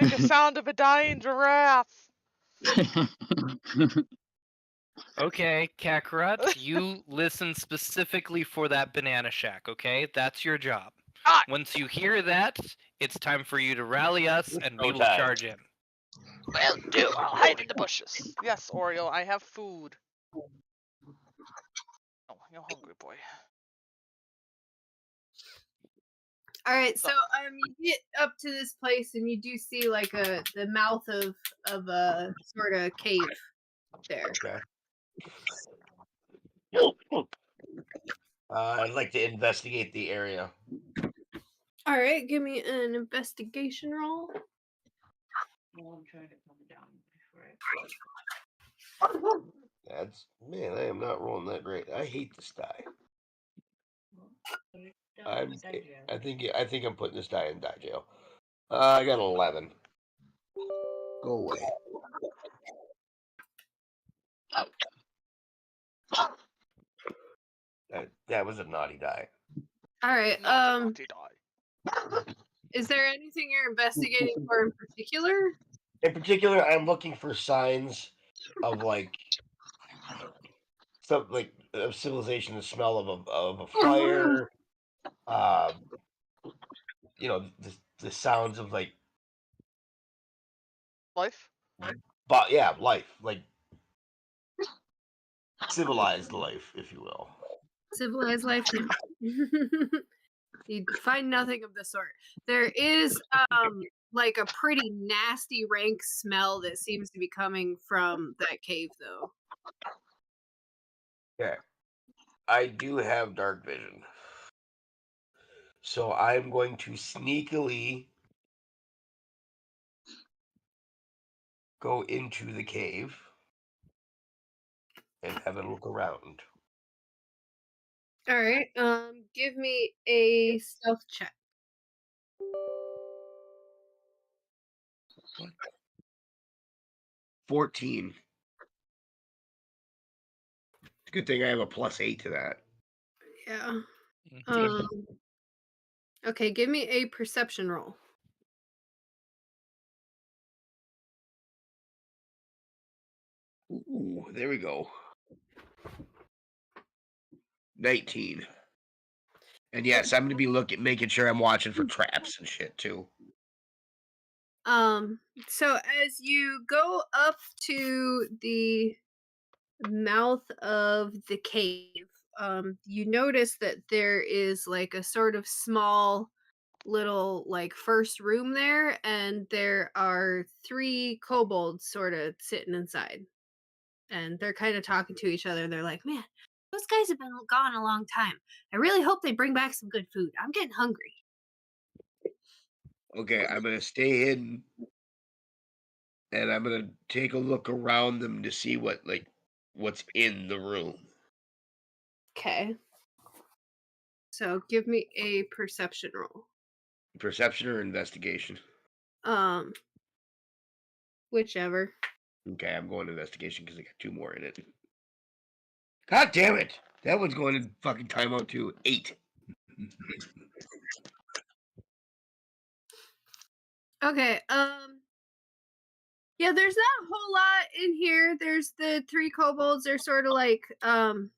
Make the sound of a dying giraffe. Okay, Kakarot, you listen specifically for that banana shack, okay? That's your job. Ah! Once you hear that, it's time for you to rally us and we will Showtime. charge in. Will do. I'll hide in the bushes. Yes, Oriole, I have food. Oh, you're hungry, boy. All right, so you get up to this place and you do see like the mouth of a sort of cave there. Okay. I'd like to investigate the area. All right, give me an investigation roll. Man, I am not rolling that great. I hate this die. I think I'm putting this die in die jail. I got an 11. Go away. That was a naughty die. All right, Naughty, naughty die. is there anything you're investigating for in particular? In particular, I'm looking for signs of like some like of civilization, the smell of a fire. You know, the sounds of like, Life. but yeah, life, like civilized life, if you will. Civilized life. You find nothing of the sort. There is like a pretty nasty rank smell that seems to be coming from that cave though. Okay. I do have dark vision. So I'm going to sneakily go into the cave and have a look around. All right. Give me a stealth check. What? 14. It's a good thing I have a +8 to that. Yeah. Mhm. Okay, give me a perception roll. Ooh, there we go. 19. And yes, I'm gonna be making sure I'm watching for traps and shit too. So as you go up to the mouth of the cave, you notice that there is like a sort of small little like first room there, and there are 3 kobolds sort of sitting inside. And they're kind of talking to each other. They're like, man, those guys have been gone a long time. I really hope they bring back some good food. I'm getting hungry. Okay, I'm gonna stay hidden and I'm gonna take a look around them to see what's in the room. Okay. So give me a perception roll. Perception or investigation? Um, whichever. Okay, I'm going investigation because I got 2 more in it. God damn it! That one's going in fucking timeout too. 8. Okay. Yeah, there's not a whole lot in here. There's the 3 kobolds. They're sort of like kind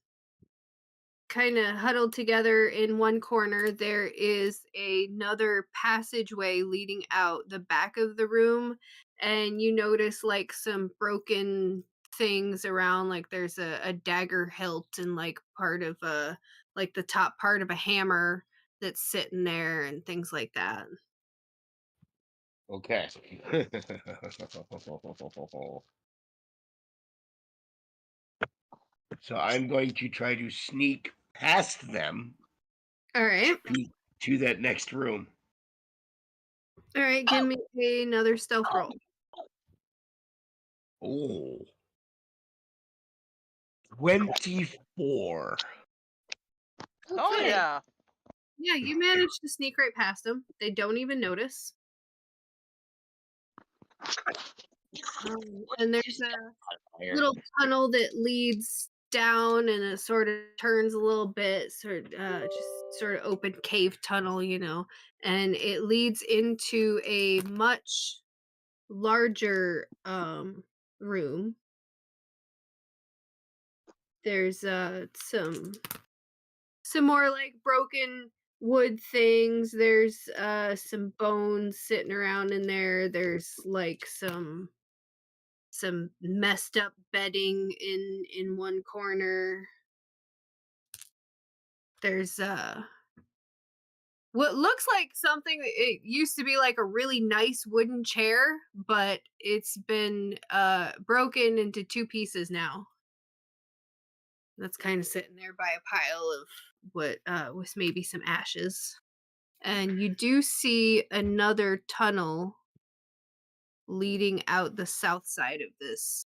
of huddled together in one corner. There is another passageway leading out the back of the room, and you notice like some broken things around. Like there's a dagger hilt and like part of a like the top part of a hammer that's sitting there and things like that. Okay. So I'm going to try to sneak past them All right. to that next room. All right, give me another stealth roll. Oh. 24. Oh Okay. yeah. Yeah, you managed to sneak right past them. They don't even notice. And there's a little tunnel that leads down, and it sort of turns a little bit, just sort of open cave tunnel, and it leads into a much larger room. There's some more like broken wood things. There's some bones sitting around in there. There's like some messed up bedding in one corner. There's what looks like something it used to be like a really nice wooden chair, but it's been broken into 2 pieces now. That's kind of sitting there by a pile of what was maybe some ashes. And you do see another tunnel leading out the south side of this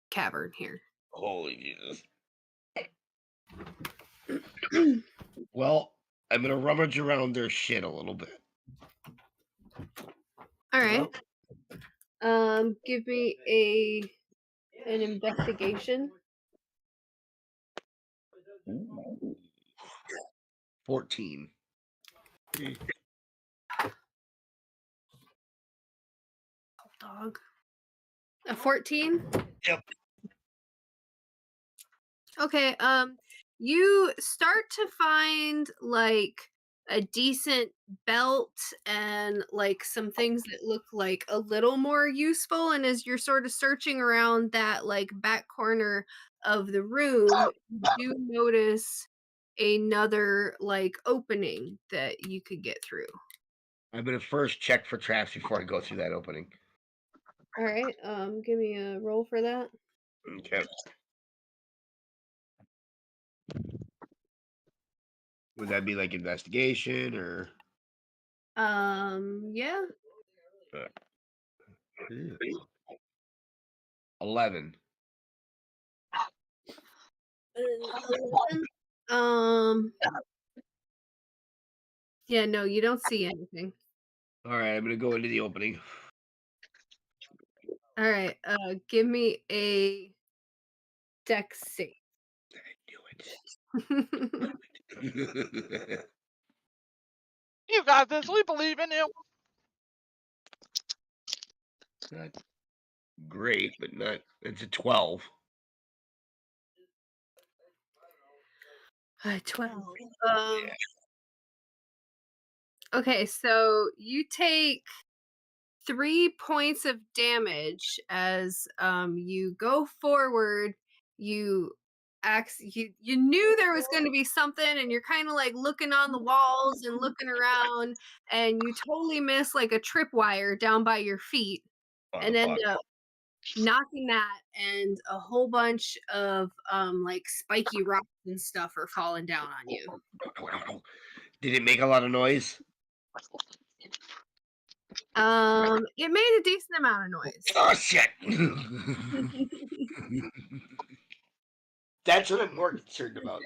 cavern here. Holy Jesus. Well, I'm gonna rummage around their shit a little bit. All right. Give me an investigation. Ooh. 14. Hold dog. A 14? Yep. Okay, you start to find like a decent belt and like some things that look like a little more useful, and as you're sort of searching around that like back corner of the room, you do notice another like opening that you could get through. I'm gonna first check for traps before I go through that opening. All right, give me a roll for that. Okay. Would that be like investigation or? Yeah. 11. 11. Yeah, no, you don't see anything. All right, I'm gonna go into the opening. All right, give me a dex save. I knew it. You got this. We believe in you. Not great, but not. It's a 12. 12. Yeah. Okay, so you take 3 points of damage as you go forward. You you knew there was going to be something, and you're kind of like looking on the walls and looking around, and you totally miss like a tripwire down by your feet, Oh, and end fuck. up knocking that, and a whole bunch of like spiky rocks and stuff are falling down on you. Did it make a lot of noise? It made a decent amount of noise. Oh shit! That's what I'm more concerned about.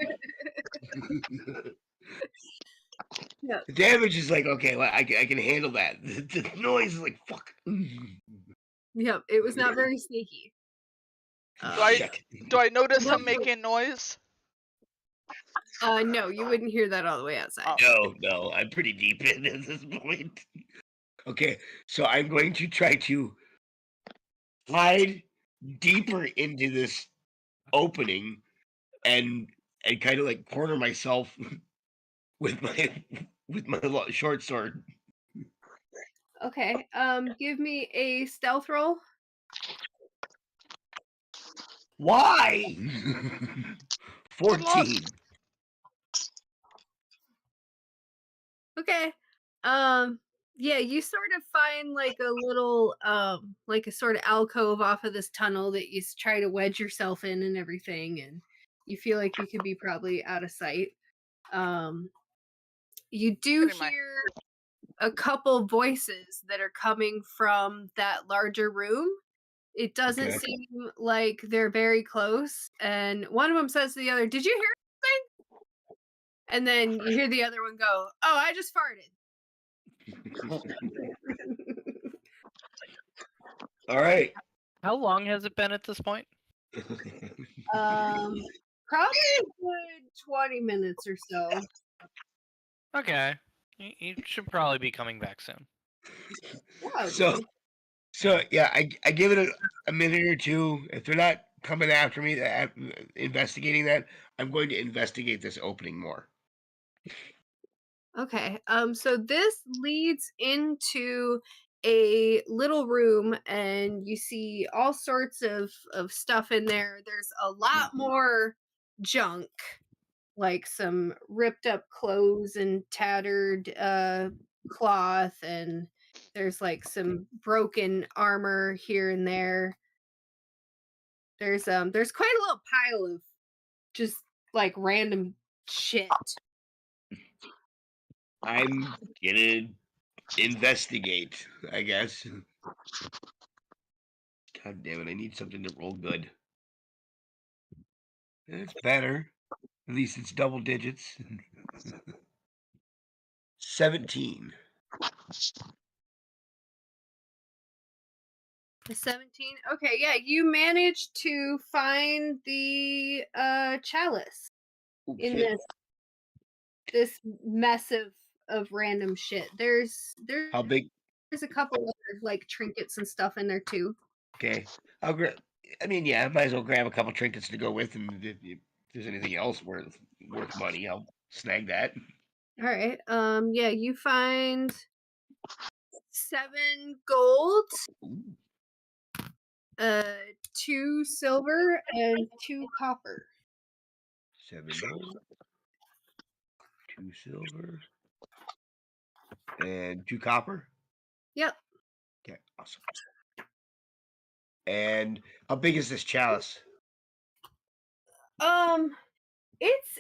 Yeah. The damage is like okay, well, I can handle that. The noise is like fuck. Yep, it was not very sneaky. Do I notice No. him making noise? No, you wouldn't hear that all the way outside. No, I'm pretty deep in at this point. Okay, so I'm going to try to hide deeper into this opening and kind of like corner myself with my short sword. Okay, give me a stealth roll. Why? 14. Okay. Yeah, you sort of find like a little like a sort of alcove off of this tunnel that you try to wedge yourself in and everything, and you feel like you could be probably out of sight. You do Pretty much. hear a couple voices that are coming from that larger room. It doesn't Okay. seem like they're very close, and one of them says to the other, "Did you hear something?" And then you hear the other one go, "Oh, I just farted." All right. How long has it been at this point? Probably a good 20 minutes or so. Okay. You should probably be coming back soon. Probably. So yeah, I give it a minute or two. If they're not coming after me, investigating that, I'm going to investigate this opening more. Okay. So this leads into a little room, and you see all sorts of stuff in there. There's a lot more junk, like some ripped up clothes and tattered cloth, and there's like some broken armor here and there. There's quite a little pile of just like random shit. I'm gonna investigate, I guess. God damn it, I need something to roll good. It's better. At least it's double digits. 17. A 17. Okay, yeah, you managed to find the chalice in Okay. this mess of random shit. There's How big a couple other like trinkets and stuff in there too. Okay, I'll grab. I mean, yeah, I might as well grab a couple trinkets to go with, and if there's anything else worth money, I'll snag that. All right. Yeah, you find 7 gold, Ooh, 2 silver, and 2 copper. 7 gold, 2 silver, and 2 copper. Yep. Okay, awesome. And how big is this chalice?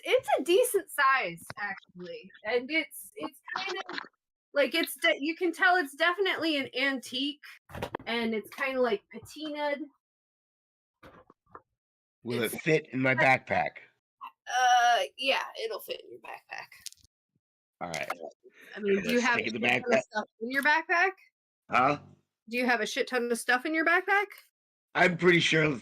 It's a decent size actually, and it's kind of like you can tell it's definitely an antique, and it's kind of like patinaed. Will it fit in my backpack? Yeah, it'll fit in your backpack. All right. I mean, do you have a Stick shit in the ton of backpack? stuff in your backpack? Huh? Do you have a shit ton of stuff in your backpack? I'm pretty sure,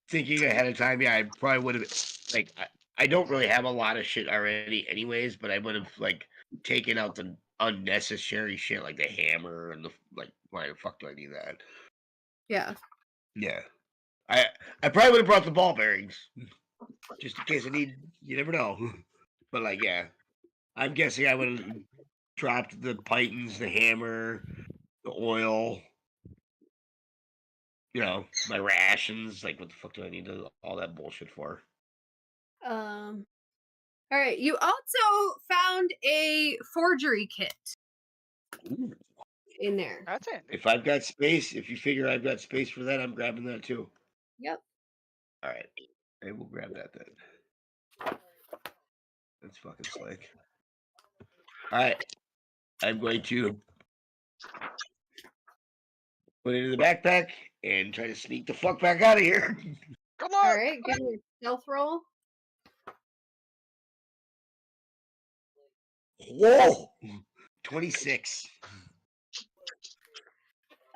thinking ahead of time, yeah, I probably would have, like, I don't really have a lot of shit already anyways, but I would have, like, taken out the unnecessary shit, like the hammer and the, like, why the fuck do I need that? Yeah. Yeah. I probably would have brought the ball bearings, just in case I need, you never know. But, like, yeah, I'm guessing I would have dropped the pythons, the hammer, the oil, you know, my rations. Like, what the fuck do I need all that bullshit for? All right. You also found a forgery kit Ooh. in there. That's handy. If I've got space, if you figure I've got space for that, I'm grabbing that too. Yep. All right, I will grab that then. That's fucking slick. All right, I'm going to put it in the backpack and try to sneak the fuck back out of here. Good All luck. right. Give me a stealth roll. Whoa, 26.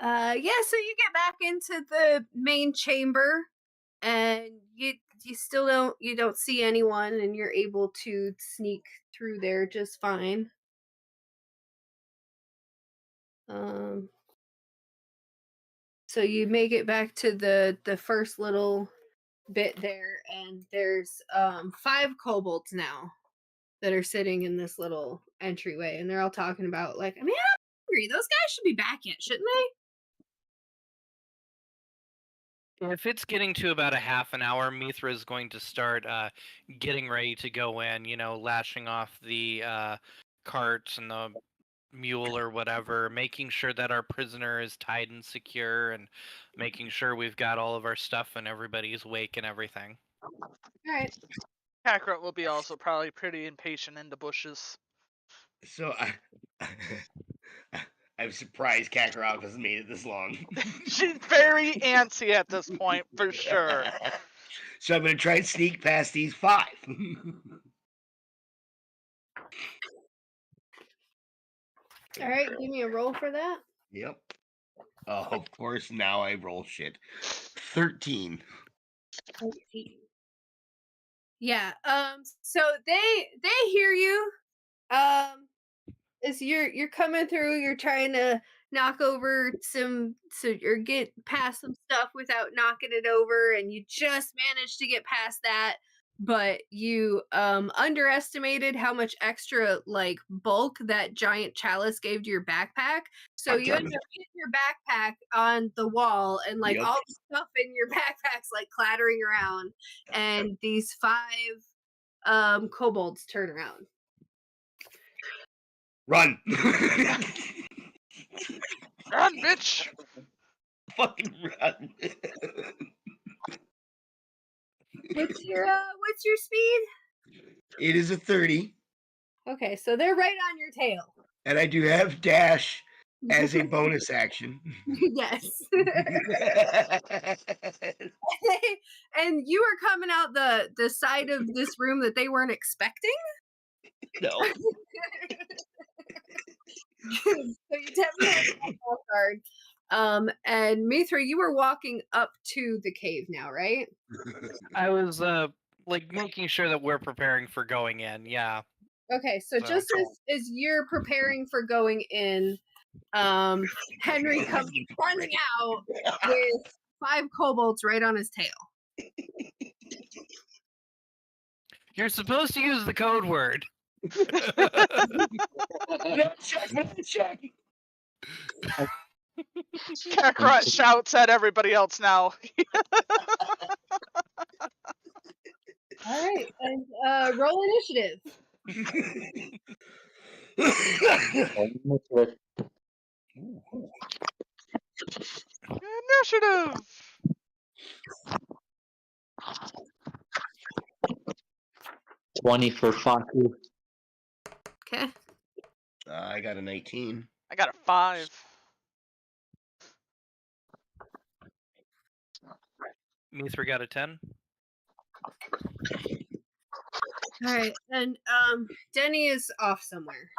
Yeah, so you get back into the main chamber, and you still don't see anyone, and you're able to sneak through there just fine. So you make it back to the first little bit there, and there's 5 kobolds now that are sitting in this little entryway, and they're all talking about like, I mean, I'm hungry. Those guys should be back yet, shouldn't they? If it's getting to about a half an hour, Mithra is going to start getting ready to go in, you know, lashing off the carts and the mule or whatever, making sure that our prisoner is tied and secure, and making sure we've got all of our stuff and everybody's awake and everything. All right. Kakarot will be also probably pretty impatient in the bushes. So I'm surprised Kakarot hasn't made it this long. She's very antsy at this point, for sure. So I'm gonna try and sneak past these 5. All right, give me a roll for that. Yep. Oh, of course, now I roll shit. 13. Yeah. So they hear you. As you're coming through, you're trying to knock over or get past some stuff without knocking it over, and you just managed to get past that. But you underestimated how much extra like bulk that giant chalice gave to your backpack. So you end up hitting your backpack on the wall, and like Yep. all the stuff in your backpack's like clattering around, and these 5 kobolds turn around. Run! Run, bitch! Fucking run! What's your speed? It is a 30, Okay, so they're right on your tail. and I do have dash as a bonus action. Yes. And you were coming out the side of this room that they weren't expecting. No. So you definitely have a off guard. And Mithra, you were walking up to the cave now, right? I was like making sure that we're preparing for going in. Yeah. Okay, so So- just as you're preparing for going in, Henry comes running out with 5 kobolds right on his tail. You're supposed to use the code word. Check. Kakarot shouts at everybody else now. All right, and roll initiative. Initiative. 20 for Faku. Okay. I got a 19. I got a 5. Mithra got a 10. All right, and Denny is off somewhere.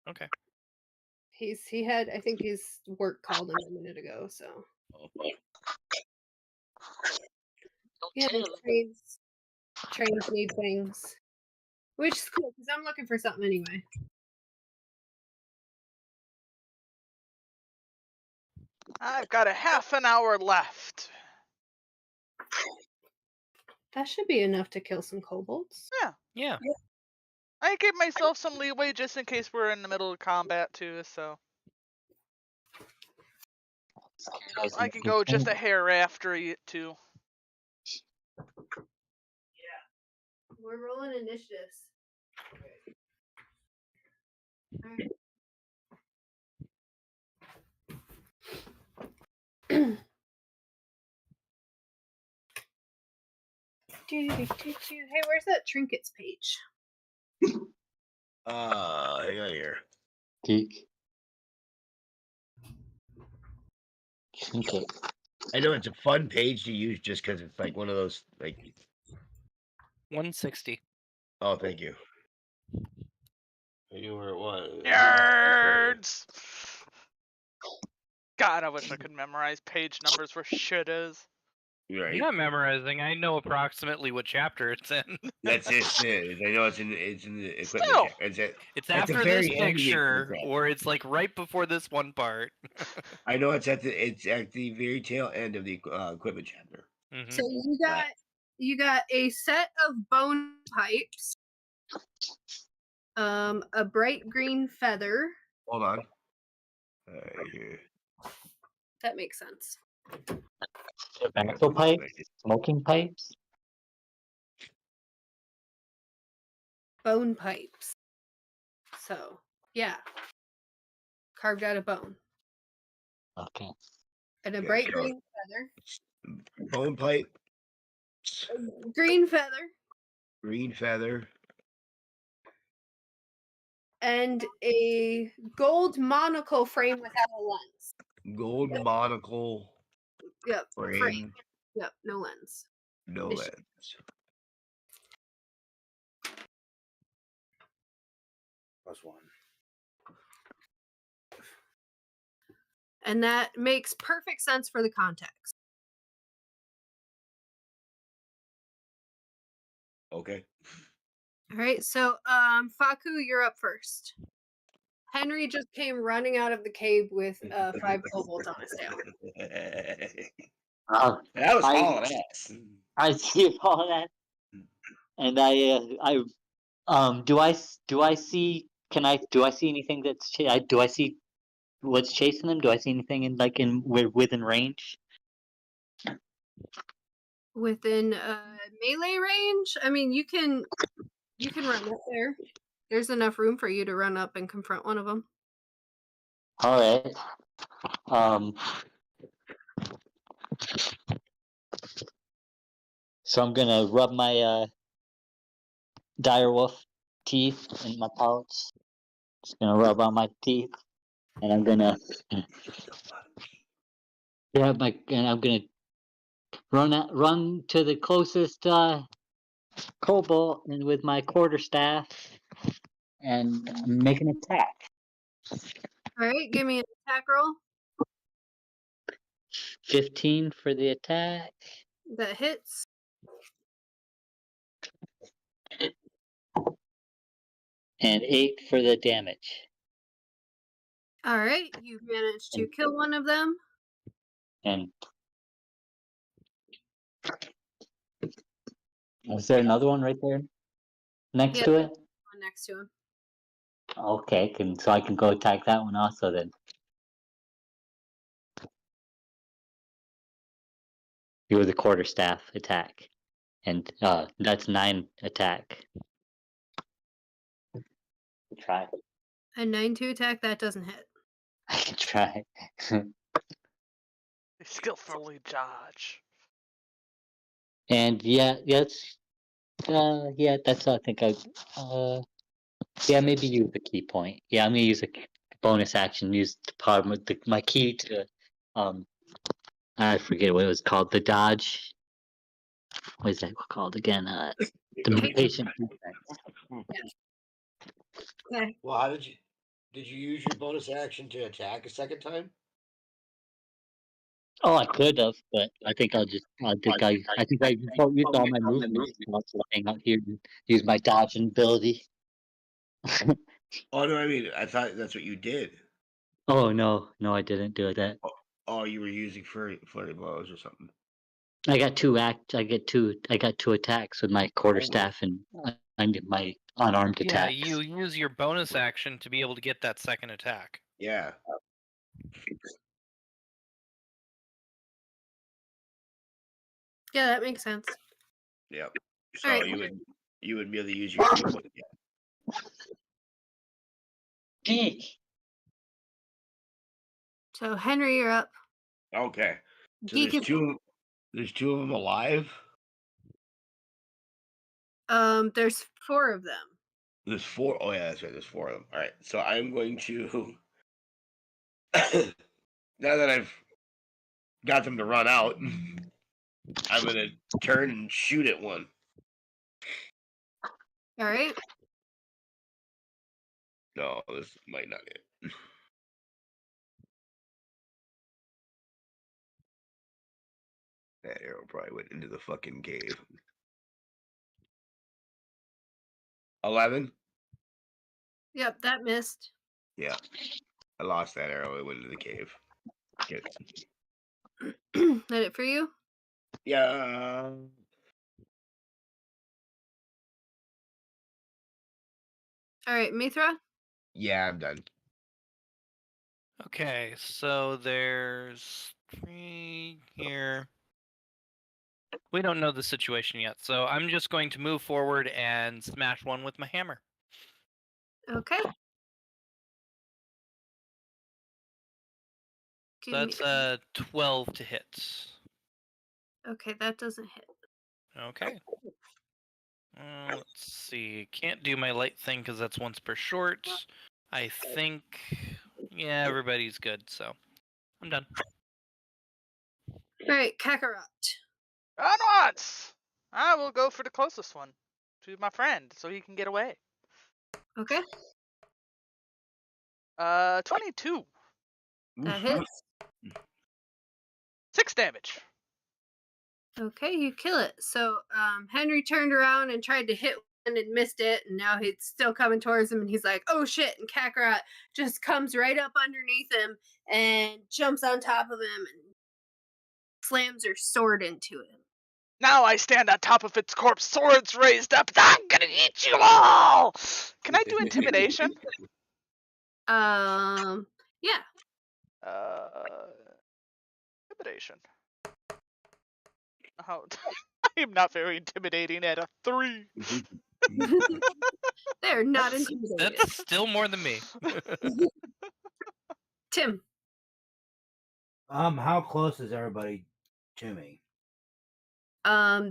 Okay. He had, I think his work called him a minute ago, so. Yeah, trains need things. Which is cool, because I'm looking for something anyway. I've got a half an hour left. That should be enough to kill some kobolds. Yeah. I gave myself some leeway just in case we're in the middle of combat too, so I can go just a hair after it too. We're rolling initiatives. Hey, where's that trinkets page? I got here. Geek. Okay. I know it's a fun page to use just because it's like one of those like. 160. Oh, thank you. I knew where it was. Nerds! God, I wish I could memorize page numbers for shittas. Right. I'm not memorizing. I know approximately what chapter it's in. That's it. I know it's in the equipment. Still. It's at It's At the after very this end of the picture, equipment. or it's like right before this one part. I know it's at the very tail end of the equipment chapter. Mhm. So you got a set of bone pipes, a bright green feather. Hold on. Here. That makes sense. Tobacco pipes? Smoking pipes? Bone pipes. So, yeah. Carved out of bone. Okay. And a Yeah, bright so- green feather. Bone pipe, Green feather. green feather. And a gold monocle frame without a lens. Gold monocle Yep. frame, Yep. No lens. no Ish. lens. +1. And that makes perfect sense for the context. Okay. All right, so Faku, you're up first. Henry just came running out of the cave with 5 kobolds on his tail. That was I- hauling ass. I see all that, and do I see? Do I see anything that's? Do I see what's chasing them? Do I see anything within range? Within melee range? I mean, you can run up there. There's enough room for you to run up and confront one of them. All right. So I'm gonna rub my direwolf teeth in my pouch. Just gonna rub on my teeth, and I'm gonna run to the closest kobold and with my quarterstaff and make an attack. All right, give me an attack roll. 15 for the attack. That hits. And 8 for the damage. All right, you managed to kill one of them. And was there another one right there next Yeah, to there's it? one next to him. Okay, so I can go attack that one also then. You were the quarterstaff attack, and that's 9 attack. Try. A 9-2 attack that doesn't hit. I can try. They skillfully dodge. And yeah, that's I think maybe use the key point. Yeah, I'm gonna use a bonus action. Use the part of my key to I forget what it was called. The dodge. What is that called again? The patient defense. Okay. Well, how did you use your bonus action to attack a second time? Oh, I could have, but I think I used all my movements. I'll just hang out here and use my dodging ability. Oh no, I mean I thought that's what you did. Oh no, I didn't do that. Oh, you were using flurry blows or something. I got two attacks with my quarterstaff and my unarmed Yeah, attacks. you use your bonus action to be able to get that second attack. Yeah. Yeah, that makes sense. Yep. So Alright. you would be able to use your key point. Yeah. So Henry, you're up. Okay. So Geek there's two of them alive. There's 4 of them. There's 4. Oh yeah, that's right. There's 4 of them. All right. So I'm going to now that I've got them to run out, I'm gonna turn and shoot at one. All right. No, this might not hit. That arrow probably went into the fucking cave. 11. Yep, that missed. Yeah, I lost that arrow. It went into the cave. Okay. That it for you? Yeah. All right, Mithra. Yeah, I'm done. Okay, so there's 3 here. We don't know the situation yet, so I'm just going to move forward and smash one with my hammer. Okay. So that's 12 to hit. Okay, that doesn't hit. Okay. Let's see. Can't do my light thing because that's once per short. I think, yeah, everybody's good, so I'm done. All right, Kakarot. Onwards! I will go for the closest one to my friend so he can get away. Okay. 22. That hits. 6 damage. Okay, you kill it. So Henry turned around and tried to hit one and missed it, and now it's still coming towards him, and he's like, oh shit, and Kakarot just comes right up underneath him and jumps on top of him and slams her sword into him. Now I stand on top of its corpse, swords raised up. I'm gonna eat you all! Can I do intimidation? Yeah. Intimidation. Oh, I am not very intimidating at a 3. They're not intimidated. That's still more than me. Tim. How close is everybody to me?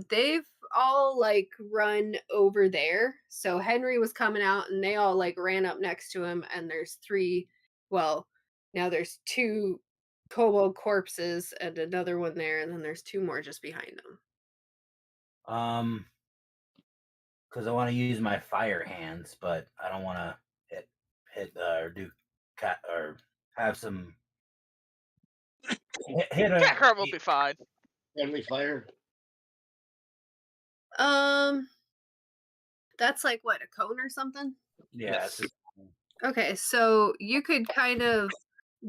They've all like run over there. So Henry was coming out and they all like ran up next to him, and there's 3, well, now there's 2 kobold corpses and another one there, and then there's 2 more just behind them. Because I want to use my fire hands, but I don't want to hit or do cat or have some hit a. Kakarot will be fine. Friendly fire. That's like what, a cone or something? Yeah. Yes. Okay, so you could kind of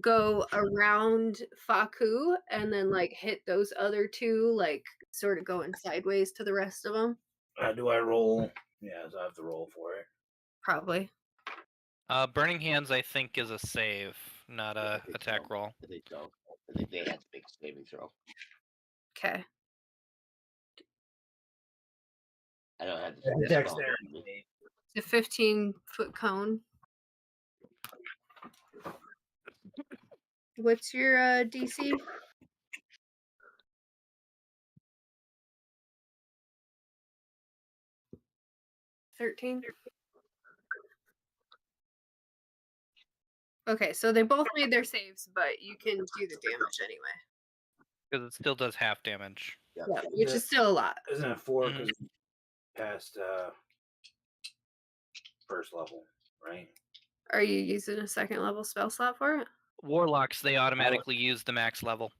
go around Faku and then like hit those other two, like sort of going sideways to the rest of them. Do I roll? Yeah, so I have to roll for it. Probably. Burning Hands, I think, is a save, not a attack roll. I think so. I think they had the big saving throw. Okay. I don't have Yeah, the dexterity. It's a 15-foot cone. What's your DC? $13. Okay, so they both made their saves, but you can do the damage anyway. Because it still does half damage. Yeah, which is still a lot. Isn't it 4 Mhm. because past first level, right? Are you using a second level spell slot for it? Warlocks, they automatically use the max level.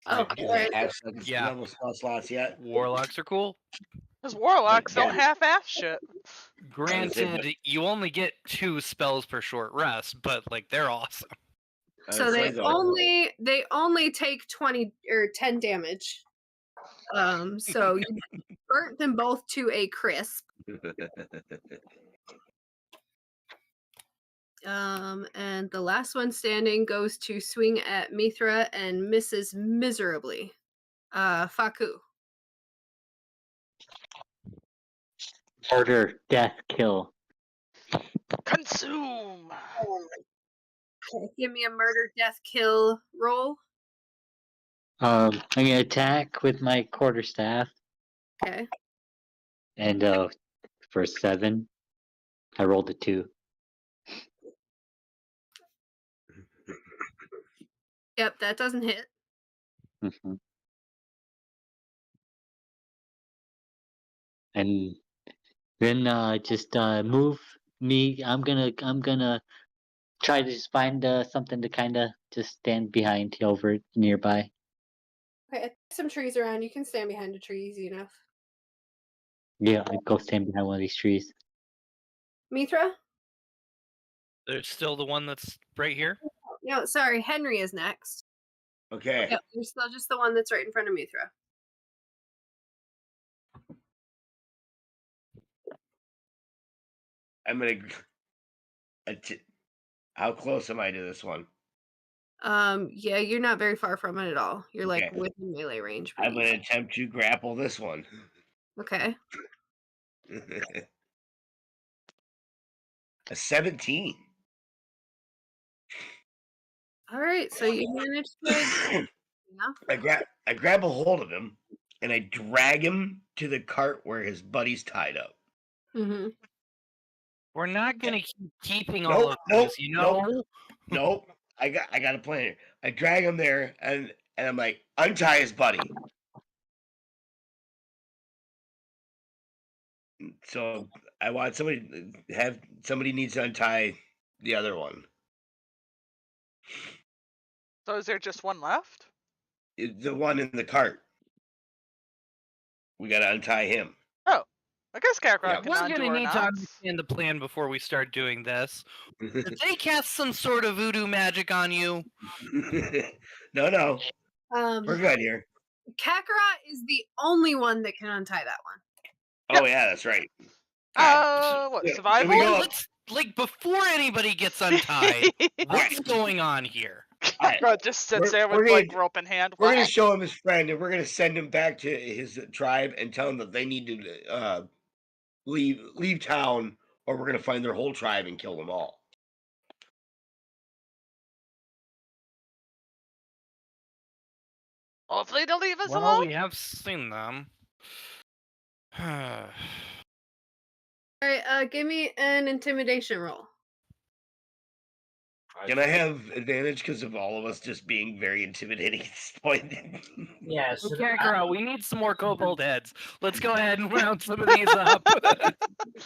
Oh, Do alright. they have second Yeah. level spell slots yet? Warlocks are cool. Because warlocks don't Yeah. half-ass shit. Granted, you only get 2 spells per short rest, but like they're awesome. So they only take 20 or 10 damage. So you burnt them both to a crisp. And the last one standing goes to swing at Mithra and misses miserably. Faku. Order, death, kill. Consume! Okay, give me a murder, death, kill roll. I'm gonna attack with my quarterstaff, Okay. and for 7, I rolled a 2. Yep, that doesn't hit. Mhm. And then just move me. I'm gonna try to just find something to kind of just stand behind over nearby. Okay, some trees around. You can stand behind a tree easy enough. Yeah, I go stand behind one of these trees. Mithra? There's still the one that's right here. No, sorry, Henry is next. Okay. Yep, you're still just the one that's right in front of Mithra. I'm gonna. How close am I to this one? Yeah, you're not very far from it at all. You're like Okay. within melee range. I'm gonna attempt to grapple this one. Okay. A 17. All right, so you managed to. Yeah. I grab a hold of him and I drag him to the cart where his buddy's tied up. Mm-hmm. We're not gonna keep keeping all Nope, of nope, this, you know. Nope. I got a plan here. I drag him there and I'm like, untie his buddy. So I want somebody needs to untie the other one. So is there just one left? The one in the cart. We gotta untie him. Oh, I guess Kakarot Yeah. can We're undo gonna our need to knots. understand the plan before we start doing this. Did they cast some sort of voodoo magic on you? No. We're good here. Kakarot is the only one that can untie that one. Oh yeah, that's right. What, Yeah, survival? we go- Let's before anybody gets untied. What's going on here? Kakarot just sits there we're with like rope in hand. We're gonna show him his friend, and we're gonna send him back to his tribe and tell him that they need to leave town, or we're gonna find their whole tribe and kill them all. Hopefully they'll leave us Well, alone. we have seen them. All right, give me an intimidation roll. Can I have advantage because of all of us just being very intimidating at this point? Yeah, so Kakarot, we need some more kobold heads. Let's go ahead and round some of these up.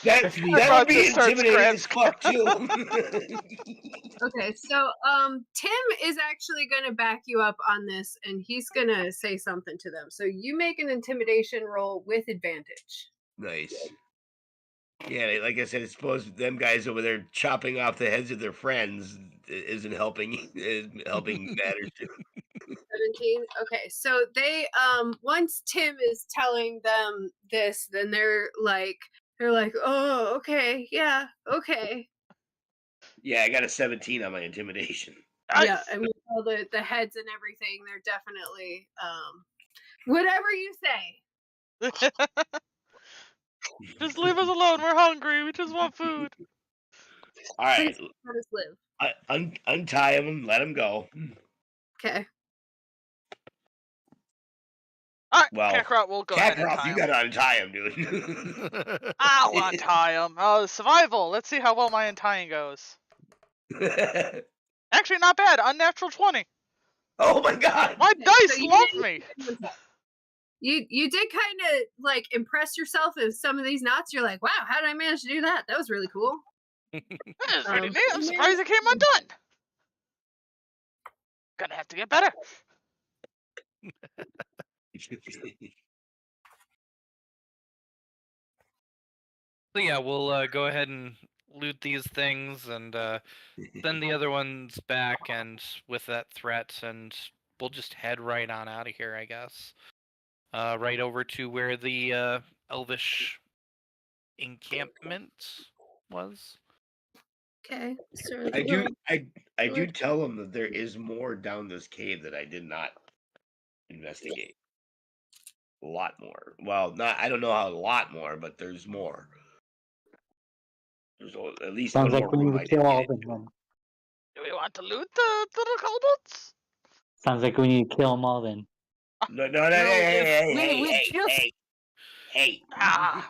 that would be just starts intimidating as fuck too. Okay, so Tim is actually going to back you up on this, and he's going to say something to them. So you make an intimidation roll with advantage. Nice. Yeah, like I said, I suppose them guys over there chopping off the heads of their friends isn't helping matters. 17. Okay, so they once Tim is telling them this, then they're like, oh, okay, yeah, okay. Yeah, I got a 17 on my intimidation. Yeah, I mean all the heads and everything, they're definitely whatever you say. Just leave us alone. We're hungry. We just want food. All right, Please let us live. untie him and let him go. Okay. All right, Well, Kakarot will go ahead and Kakarot, tie you him. gotta untie him, dude. I'll untie him. Survival. Let's see how well my untying goes. Actually, not bad. Unnatural 20. Oh my god! My dice So you love didn't- me. You did kind of like impress yourself with some of these knots. You're like, wow, how did I manage to do that? That was really cool. That is pretty neat. I'm yeah. surprised it came undone. Gonna have to get better. So yeah, we'll go ahead and loot these things and send the other ones back, and with that threat, and we'll just head right on out of here, I guess. Right over to where the Elvish encampment was. Okay. So I do tell them that there is more down this cave that I did not investigate. A lot more. Well, I don't know how a lot more, but there's more. There's at least Sounds one like more we room need I to kill didn't all get of into. them. Do we want to loot the little kobolds? Sounds like we need to kill them all then. No, hey. Ah,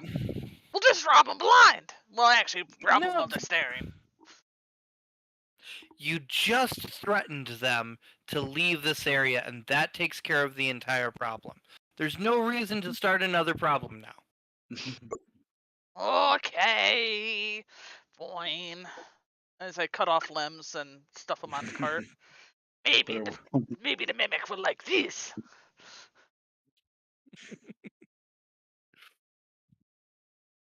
we'll just rob them blind. Well, actually, rob them No. while they're staring. You just threatened them to leave this area, and that takes care of the entire problem. There's no reason to start another problem now. Okay, fine. As I cut off limbs and stuff them on the cart. Maybe the mimic will like this.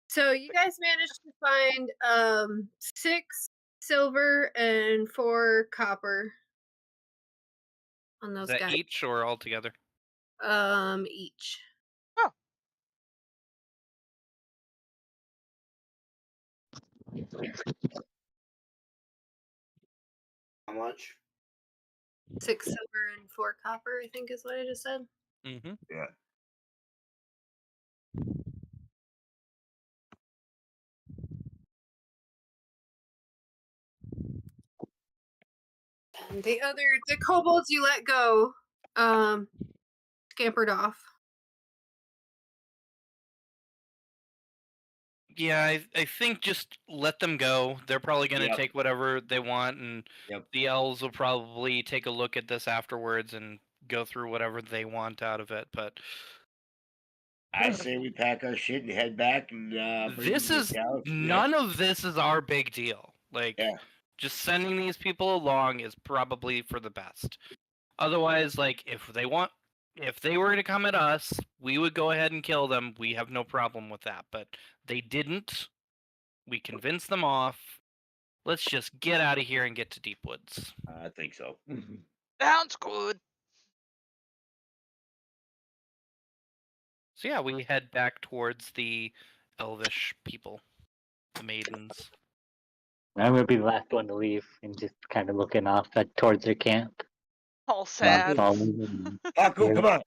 So you guys managed to find 6 silver and 4 copper on Is those that guys. each or all together? Each. Oh. How much? 6 silver and 4 copper, I think is what I just said. Mm-hmm. Yeah. And the kobolds you let go, scampered off. Yeah, I think just let them go. They're probably going to Yep. take whatever they want, and Yep. the elves will probably take a look at this afterwards and go through whatever they want out of it. But I say we pack our shit and head back and bring this the is couch. none of this is our big deal. Like, Yeah. just sending these people along is probably for the best. Otherwise, like, if they were to come at us, we would go ahead and kill them. We have no problem with that. But they didn't. We convinced them off. Let's just get out of here and get to Deep Woods. I think so. Sounds good. So yeah, we head back towards the Elvish people, the maidens. I'm gonna be the last one to leave and just kind of looking off towards their camp. All Not sad. following them. Paco, come on.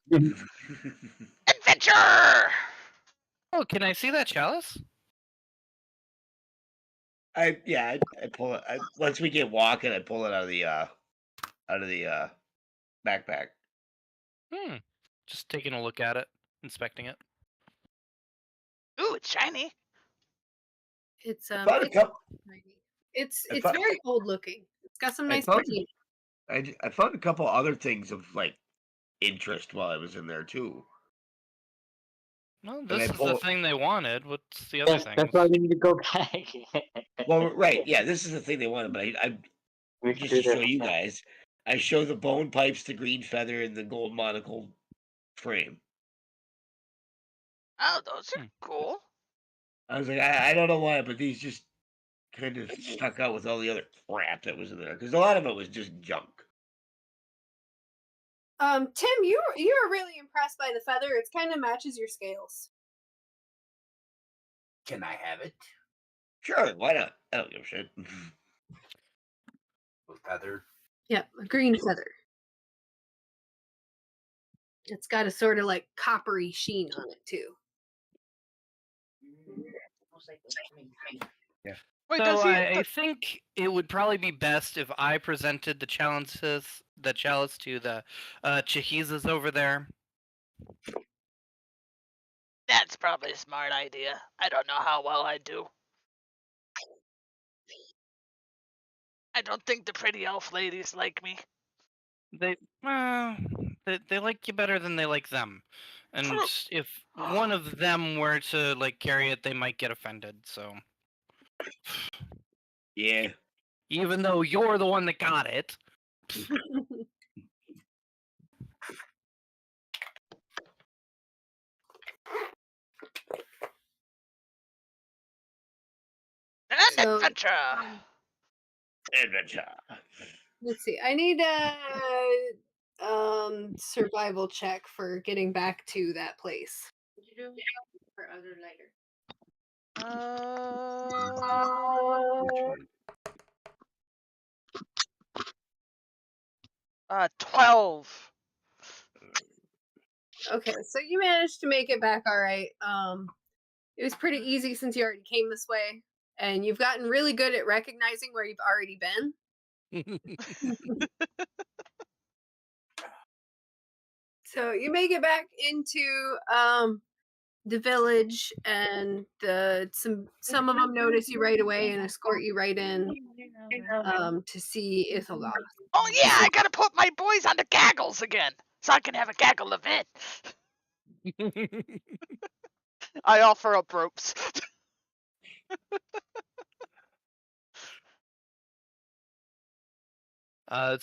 Adventure! Oh, can I see that chalice? I pull it. Once we get walking, I pull it out of the backpack. Just taking a look at it, inspecting it. Ooh, it's shiny. It's I found a it's couple. it's I it's found- very old looking. It's got some I nice found- pretty. I found a couple other things of like interest while I was in there too. Well, I this is the pull- thing they wanted. What's the other thing? That's why we need to go back. Well, right, yeah, this is the thing they wanted, but I We just should to show have- you guys, I show the bone pipes, the green feather, and the gold monocle frame. Oh, those are Hmm. cool. I was like, I don't know why, but these just kind of stuck out with all the other crap that was in there because a lot of it was just junk. Tim, you were really impressed by the feather. It kind of matches your scales. Can I have it? Sure, why not? I don't give a shit. With feather. Yep, a green feather. It's got a sort of like coppery sheen on it too. Wait, So does he? I think it would probably be best if I presented the chalice to the Chihizas over there. That's probably a smart idea. I don't know how well I do. I don't think the pretty elf ladies like me. They like you better than they like them, and True. if one of them were to like carry it, they might get offended. So Yeah. even though you're the one that got it, An So- adventure. Adventure. Let's see. I need a survival check for getting back to that place. Did you do for other lighter? 12. Okay, so you managed to make it back all right. It was pretty easy since you already came this way, and you've gotten really good at recognizing where you've already been. So you make it back into the village, and some of them notice you right away and escort you right in to see Ithelgoth. Oh yeah, I gotta put my boys on the gaggles again, so I can have a gaggle event. I offer up ropes.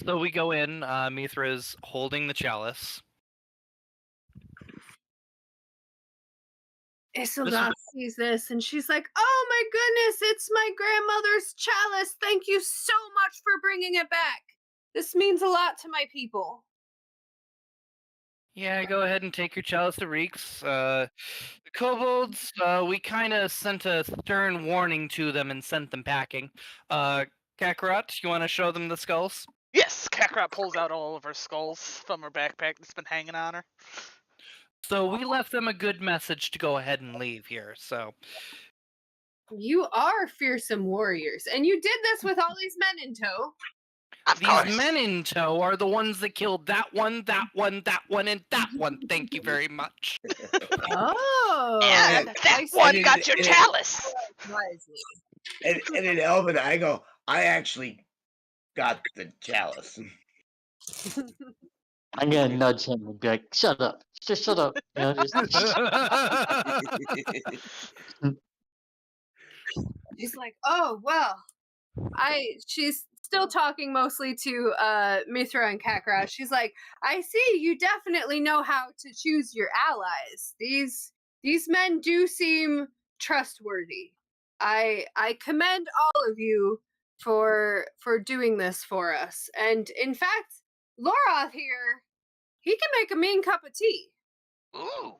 so we go in. Mithra's holding the chalice. Isildoth sees this and she's like, "Oh my goodness, it's my grandmother's chalice. Thank you so much for bringing it back. This means a lot to my people." Yeah, go ahead and take your chalice to Reeks. The kobolds, we kind of sent a stern warning to them and sent them packing. Kakarot, you want to show them the skulls? Yes, Kakarot pulls out all of her skulls from her backpack that's been hanging on her. So we left them a good message to go ahead and leave here. So You are fearsome warriors, and you did this with all these men in tow. Of course. these men in tow are the ones that killed that one, that one, that one, and that one. Thank you very much. Oh, And I that see. one And got it- your and it- chalice. Wisely. And in Elvin, I go, I actually got the chalice. I'm gonna nudge him and be like, "Shut up, just shut up." You know, just, She's like, "Oh well, she's still talking mostly to Mithra and Kakarot. She's like, "I see you definitely know how to choose your allies. These men do seem trustworthy. I commend all of you for doing this for us. And in fact, Loroth here, he can make a mean cup of tea." Ooh.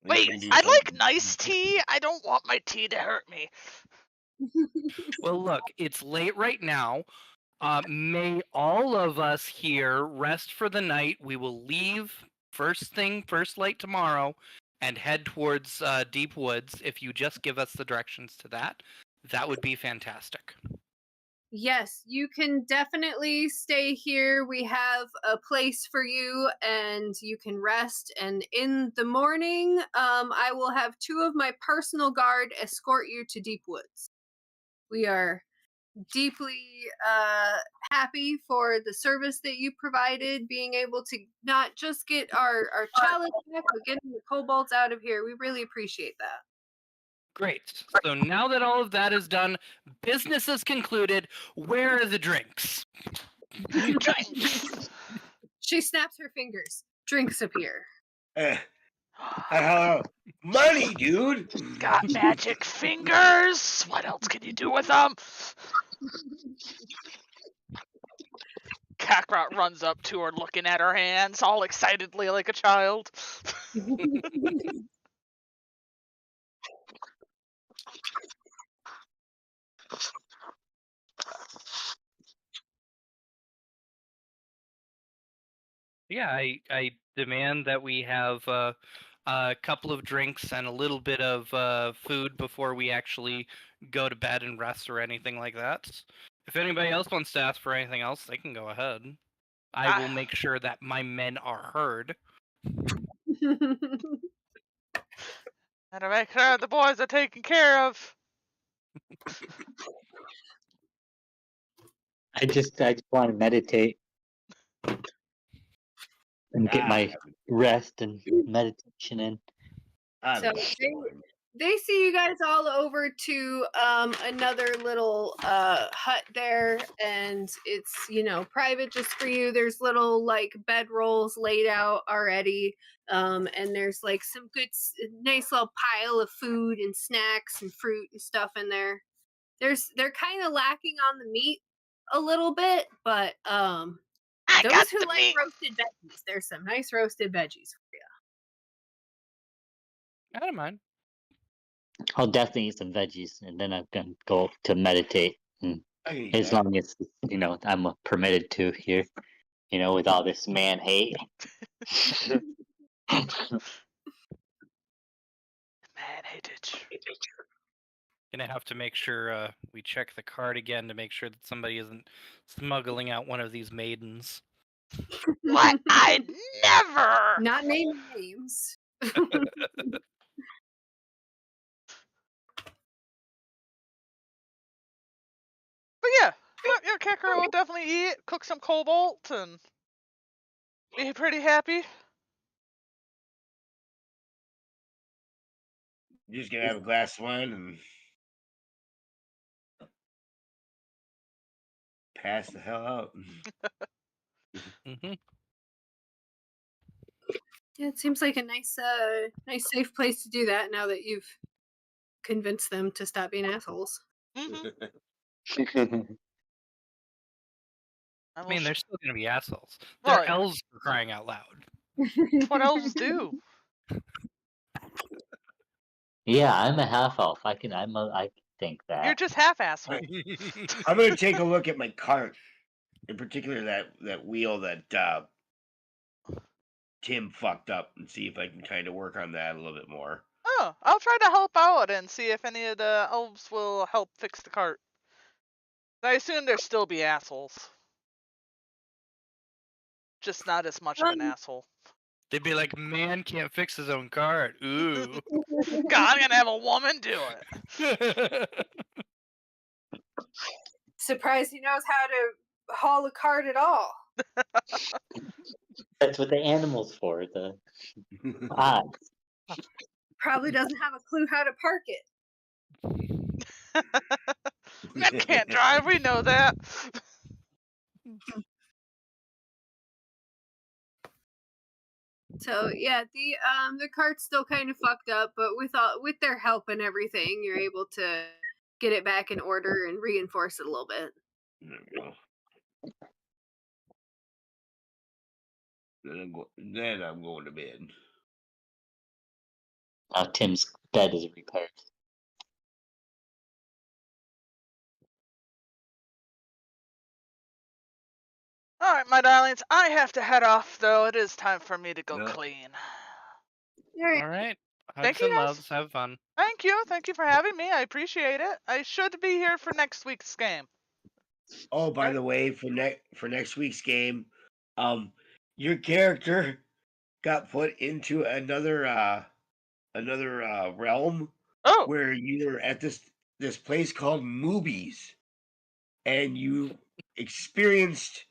We Wait, can do I like something. nice tea. I don't want my tea to hurt me. Well, look, it's late right now. May all of us here rest for the night. We will leave first light tomorrow, and head towards Deep Woods. If you just give us the directions to that, that would be fantastic. Yes, you can definitely stay here. We have a place for you and you can rest. And in the morning, I will have 2 of my personal guard escort you to Deep Woods. We are deeply happy for the service that you provided, being able to not just get our chalice back, but getting the kobolds out of here. We really appreciate that. Great. So now that all of that is done, business is concluded. Where are the drinks? Drinks. She snaps her fingers. Drinks appear. Hello. Money, dude. Got magic fingers. What else can you do with them? Kakarot runs up to her, looking at her hands, all excitedly like a child. Yeah, I demand that we have a couple of drinks and a little bit of food before we actually go to bed and rest or anything like that. If anybody else wants to ask for anything else, they can go ahead. I will make sure that my men are heard. And to make sure the boys are taken care of. I just want to meditate and get my rest and meditation in. So they see you guys all over to another little hut there, and it's, you know, private just for you. There's little like bed rolls laid out already, and there's like some good nice little pile of food and snacks and fruit and stuff in there. They're kind of lacking on the meat a little bit, but those who like roasted veggies, there's some nice roasted veggies for you. I don't mind. I'll definitely eat some veggies, and then I'm gonna go to meditate. And as long as, you know, I'm permitted to here, you know, with all this man hate. Man hated. Gonna have to make sure we check the card again to make sure that somebody isn't smuggling out one of these maidens. What? I never. Not naming names. But yeah, Kakarot will definitely eat, cook some cobalt, and be pretty happy. You're just gonna have a glass of wine and pass the hell out. Mm-hmm. Yeah, it seems like a nice safe place to do that now that you've convinced them to stop being assholes. Mm-hmm. I mean, they're still gonna be assholes. Well, They're elves for crying out loud. That's what elves do. Yeah, I'm a half elf. I can think that. You're just half asshole. I'm gonna take a look at my cart, in particular that wheel that Tim fucked up, and see if I can kind of work on that a little bit more. Oh, I'll try to help out and see if any of the elves will help fix the cart. I assume there'll still be assholes. Just not as much of an asshole. They'd be like, man can't fix his own cart. Ooh. God, I'm gonna have a woman do it. Surprised he knows how to haul a cart at all. That's what the animal's for. The odds. Probably doesn't have a clue how to park it. Men can't drive, we know that. So yeah, the cart's still kind of fucked up, but with their help and everything, you're able to get it back in order and reinforce it a little bit. There we go. Then I'm going to bed. Now Tim's bed is repaired. Alright, my darlings, I have to head off, though. It is time for me to go clean. All right. Thank Hugs you, and guys. loves. Have fun. Thank you. Thank you for having me. I appreciate it. I should be here for next week's game. Oh, by the way, for next week's game, your character got put into another realm where you're at this place called Moobies, and you experienced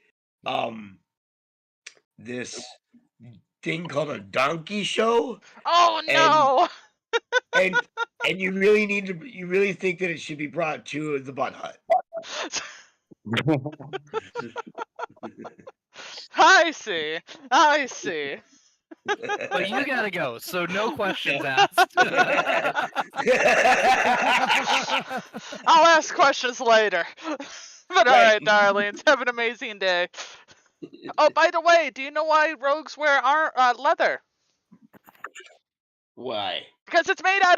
this thing called a donkey show. Oh no! And you really think that it should be brought to the Butt Hut. I see. But you gotta go, so no questions asked. I'll ask questions later. But alright, darlings, have an amazing day. Oh, by the way, do you know why rogues wear leather? Why? Because it's made out